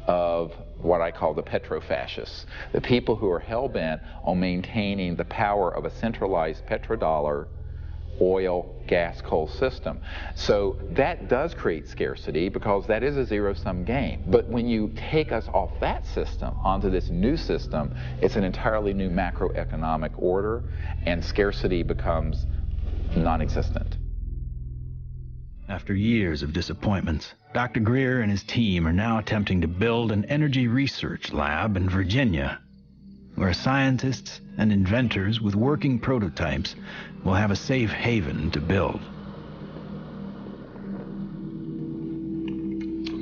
of what I call the petrofascists, the people who are hell-bent on maintaining the power of a centralized petrodollar oil, gas, coal system. So that does create scarcity because that is a zero-sum game. But when you take us off that system onto this new system, it's an entirely new macroeconomic order, and scarcity becomes non-existent.
After years of disappointments, Dr. Greer and his team are now attempting to build an energy research lab in Virginia, where scientists and inventors with working prototypes will have a safe haven to build.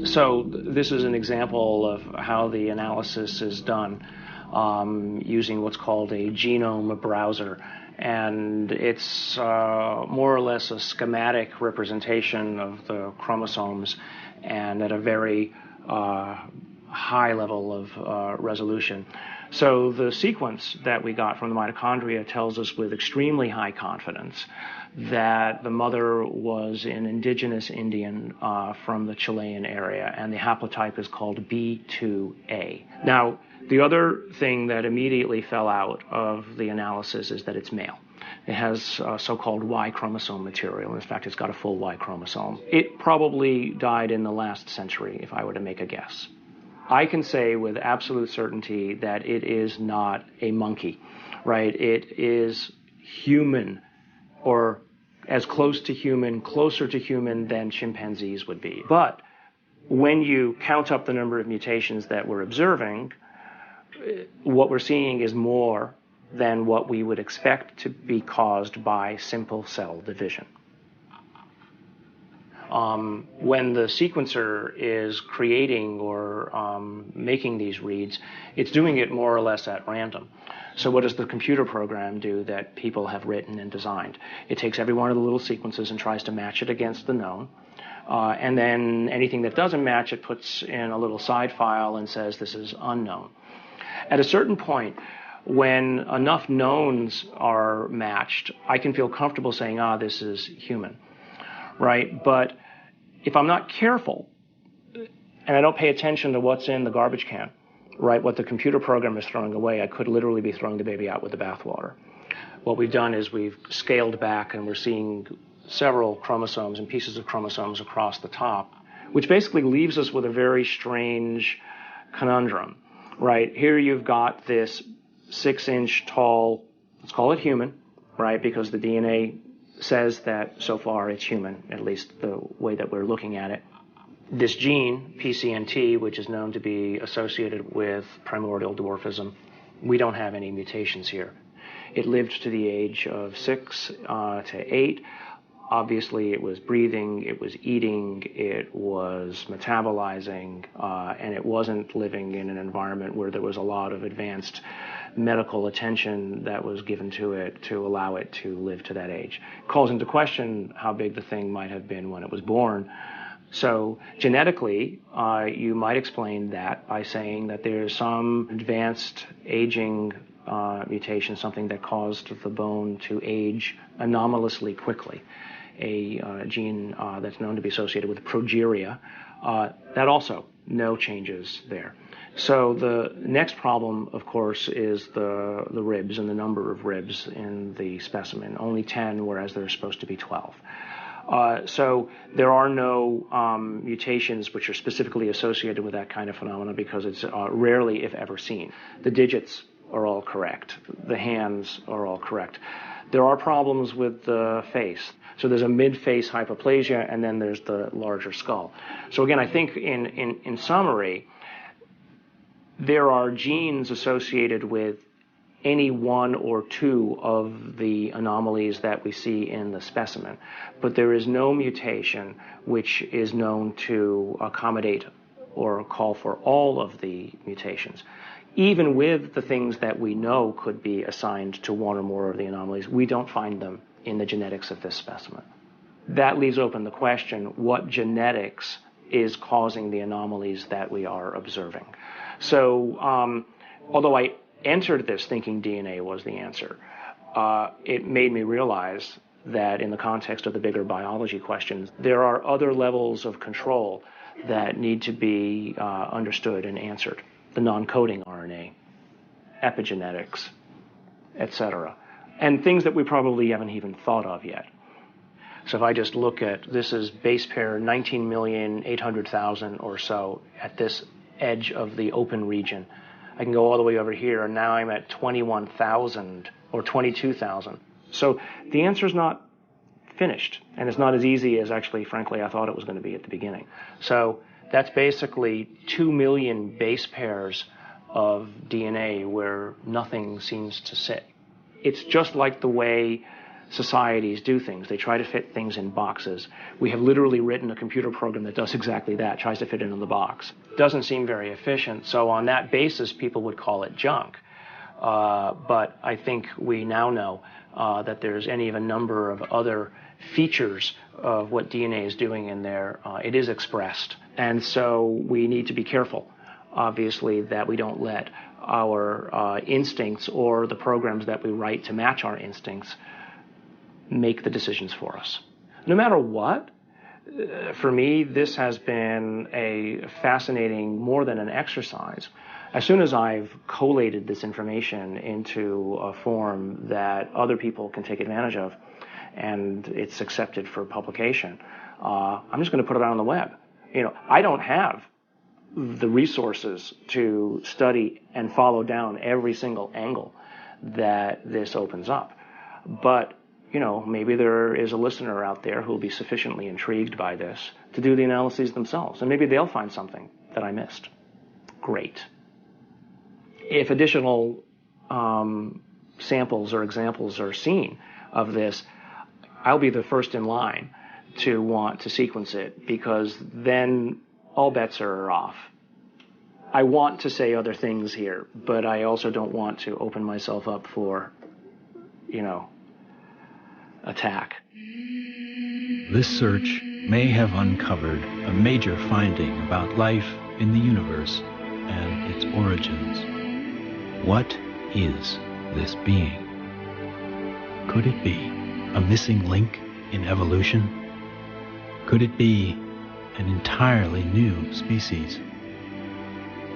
So this is an example of how the analysis is done using what's called a genome browser. And it's more or less a schematic representation of the chromosomes, and at a very high level of resolution. So the sequence that we got from the mitochondria tells us with extremely high confidence that the mother was an indigenous Indian from the Chilean area, and the haplotype is called B2A. Now, the other thing that immediately fell out of the analysis is that it's male. It has so-called Y chromosome material. In fact, it's got a full Y chromosome. It probably died in the last century, if I were to make a guess. I can say with absolute certainty that it is not a monkey, right? It is human, or as close to human, closer to human than chimpanzees would be. But when you count up the number of mutations that we're observing, what we're seeing is more than what we would expect to be caused by simple cell division. When the sequencer is creating or making these reads, it's doing it more or less at random. So what does the computer program do that people have written and designed? It takes every one of the little sequences and tries to match it against the known. And then anything that doesn't match, it puts in a little side file and says this is unknown. At a certain point, when enough knowns are matched, I can feel comfortable saying, this is human, right? But if I'm not careful and I don't pay attention to what's in the garbage can, right, what the computer program is throwing away, I could literally be throwing the baby out with the bathwater. What we've done is we've scaled back, and we're seeing several chromosomes and pieces of chromosomes across the top, which basically leaves us with a very strange conundrum, right? Here you've got this 6-inch tall, let's call it human, right, because the DNA says that so far it's human, at least the way that we're looking at it. This gene, PCNT, which is known to be associated with primordial dwarfism, we don't have any mutations here. It lived to the age of 6 to 8. Obviously, it was breathing, it was eating, it was metabolizing, and it wasn't living in an environment where there was a lot of advanced medical attention that was given to it to allow it to live to that age. It calls into question how big the thing might have been when it was born. So genetically, you might explain that by saying that there's some advanced aging mutation, something that caused the bone to age anomalously quickly. A gene that's known to be associated with progeria, that also no changes there. So the next problem, of course, is the ribs and the number of ribs in the specimen. Only 10, whereas there's supposed to be 12. So there are no mutations which are specifically associated with that kind of phenomena because it's rarely, if ever, seen. The digits are all correct. The hands are all correct. There are problems with the face. So there's a mid-face hypoplasia, and then there's the larger skull. So again, I think in summary, there are genes associated with any one or two of the anomalies that we see in the specimen, but there is no mutation which is known to accommodate or call for all of the mutations. Even with the things that we know could be assigned to one or more of the anomalies, we don't find them in the genetics of this specimen. That leaves open the question, what genetics is causing the anomalies that we are observing? So, although I entered this thinking DNA was the answer, it made me realize that in the context of the bigger biology questions, there are other levels of control that need to be understood and answered. The non-coding RNA, epigenetics, etc. And things that we probably haven't even thought of yet. So if I just look at, this is base pair 19,800,000 or so at this edge of the open region. I can go all the way over here, and now I'm at 21,000 or 22,000. So the answer is not finished, and it's not as easy as actually, frankly, I thought it was going to be at the beginning. So that's basically 2 million base pairs of DNA where nothing seems to sit. It's just like the way societies do things. They try to fit things in boxes. We have literally written a computer program that does exactly that, tries to fit it in the box. Doesn't seem very efficient, so on that basis, people would call it junk. But I think we now know that there's any of a number of other features of what DNA is doing in there. It is expressed. And so we need to be careful, obviously, that we don't let our instincts or the programs that we write to match our instincts make the decisions for us. No matter what, for me, this has been a fascinating, more than an exercise. As soon as I've collated this information into a form that other people can take advantage of, and it's accepted for publication, I'm just going to put it out on the web. You know, I don't have the resources to study and follow down every single angle that this opens up. But, you know, maybe there is a listener out there who will be sufficiently intrigued by this to do the analyses themselves, and maybe they'll find something that I missed. Great. If additional samples or examples are seen of this, I'll be the first in line to want to sequence it, because then all bets are off. I want to say other things here, but I also don't want to open myself up for, you know, attack.
This search may have uncovered a major finding about life in the universe and its origins. What is this being? Could it be a missing link in evolution? Could it be an entirely new species?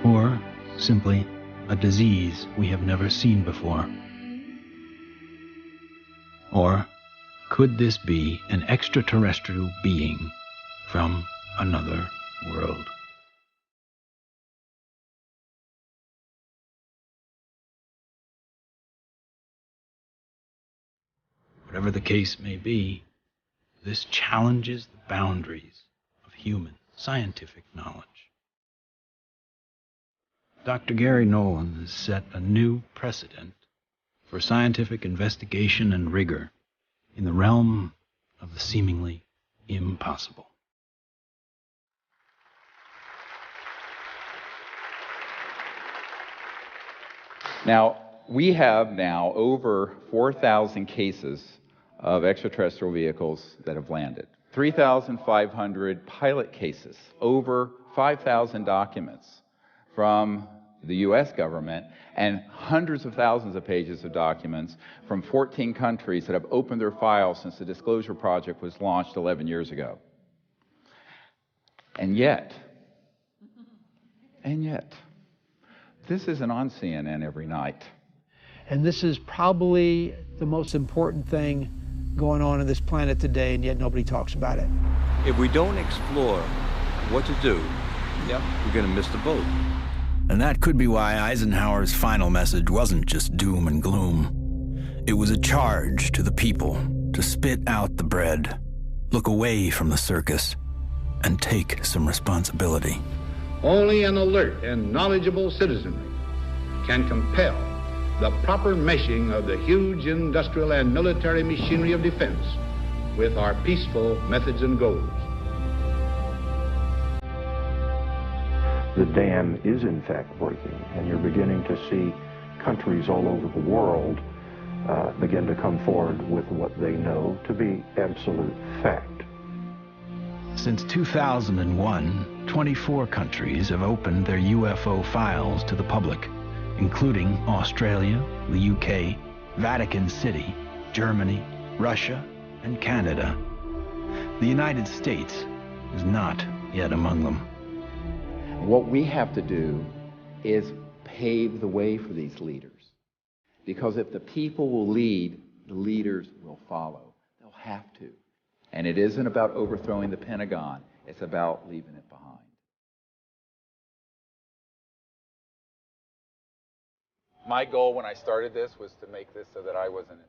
Or simply a disease we have never seen before? Or could this be an extraterrestrial being from another world? Whatever the case may be, this challenges the boundaries of human scientific knowledge. Dr. Gary Nolan has set a new precedent for scientific investigation and rigor in the realm of the seemingly impossible.
Now, we have now over 4,000 cases of extraterrestrial vehicles that have landed, 3,500 pilot cases, over 5,000 documents from the U.S. government, and hundreds of thousands of pages of documents from 14 countries that have opened their files since the Disclosure Project was launched 11 years ago. And yet, this isn't on CNN every night.
And this is probably the most important thing going on this planet today, and yet nobody talks about it.
If we don't explore what to do, we're going to miss the boat.
And that could be why Eisenhower's final message wasn't just doom and gloom. It was a charge to the people to spit out the bread, look away from the circus, and take some responsibility.
Only an alert and knowledgeable citizenry can compel the proper meshing of the huge industrial and military machinery of defense with our peaceful methods and goals.
The dam is in fact breaking, and you're beginning to see countries all over the world begin to come forward with what they know to be absolute fact.
Since 2001, 24 countries have opened their UFO files to the public, including Australia, the UK, Vatican City, Germany, Russia, and Canada. The United States is not yet among them.
What we have to do is pave the way for these leaders. Because if the people will lead, the leaders will follow. They'll have to. And it isn't about overthrowing the Pentagon. It's about leaving it behind. My goal when I started this was to make this so that I wasn't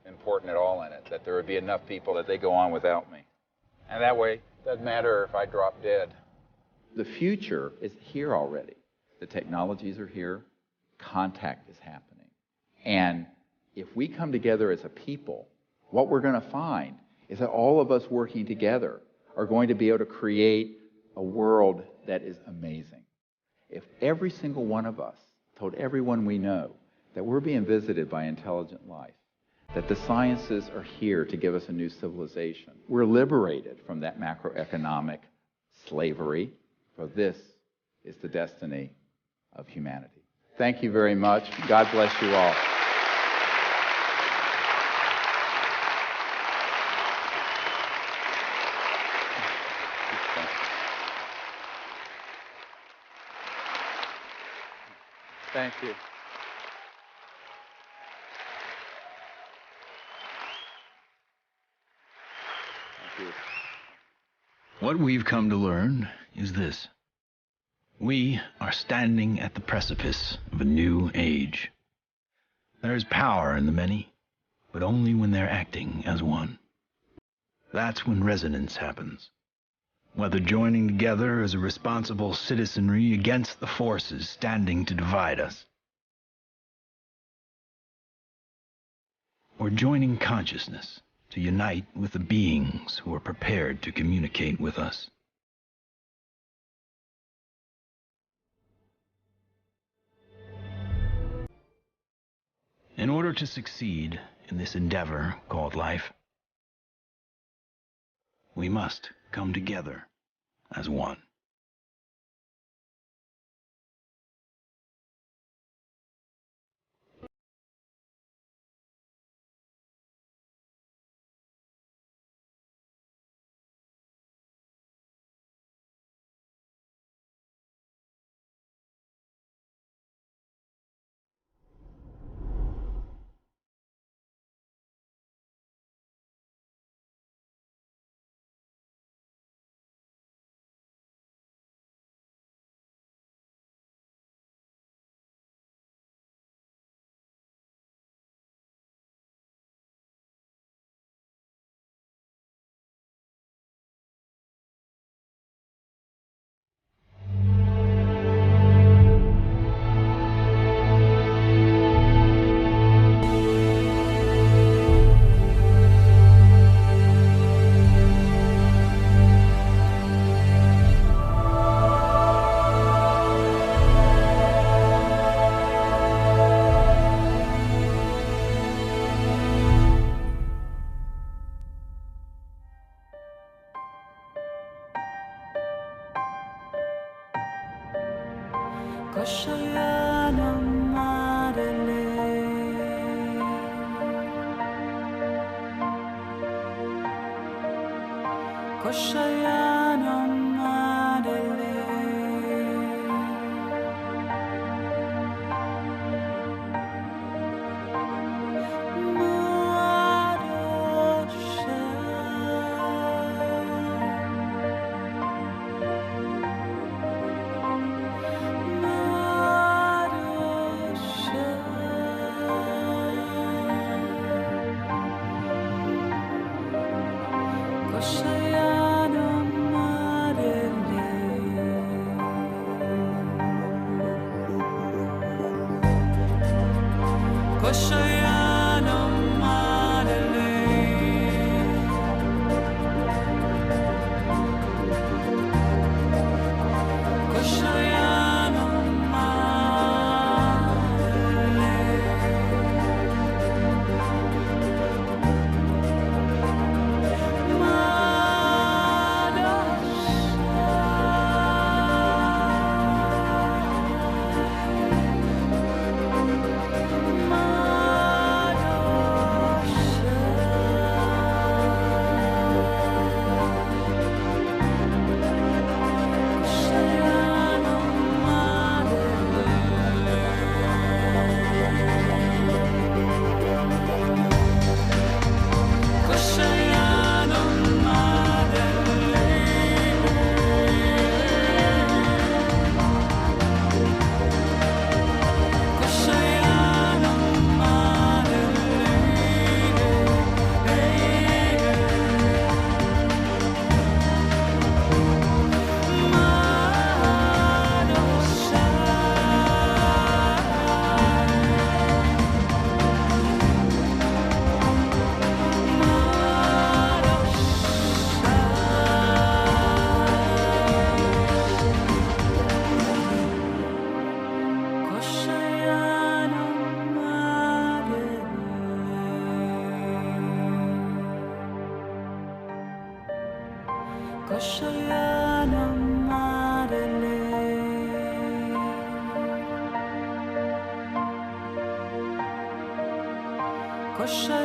important at all in it, that there would be enough people that they go on without me. And that way, it doesn't matter if I drop dead. The future is here already. The technologies are here. Contact is happening. And if we come together as a people, what we're going to find is that all of us working together are going to be able to create a world that is amazing. If every single one of us told everyone we know that we're being visited by intelligent life, that the sciences are here to give us a new civilization, we're liberated from that macroeconomic slavery, for this is the destiny of humanity. Thank you very much. God bless you all. Thank you. Thank you.
What we've come to learn is this. We are standing at the precipice of a new age. There is power in the many, but only when they're acting as one. That's when resonance happens. Whether joining together as a responsible citizenry against the forces standing to divide us, or joining consciousness to unite with the beings who are prepared to communicate with us. In order to succeed in this endeavor called life, we must come together as one.
Russia.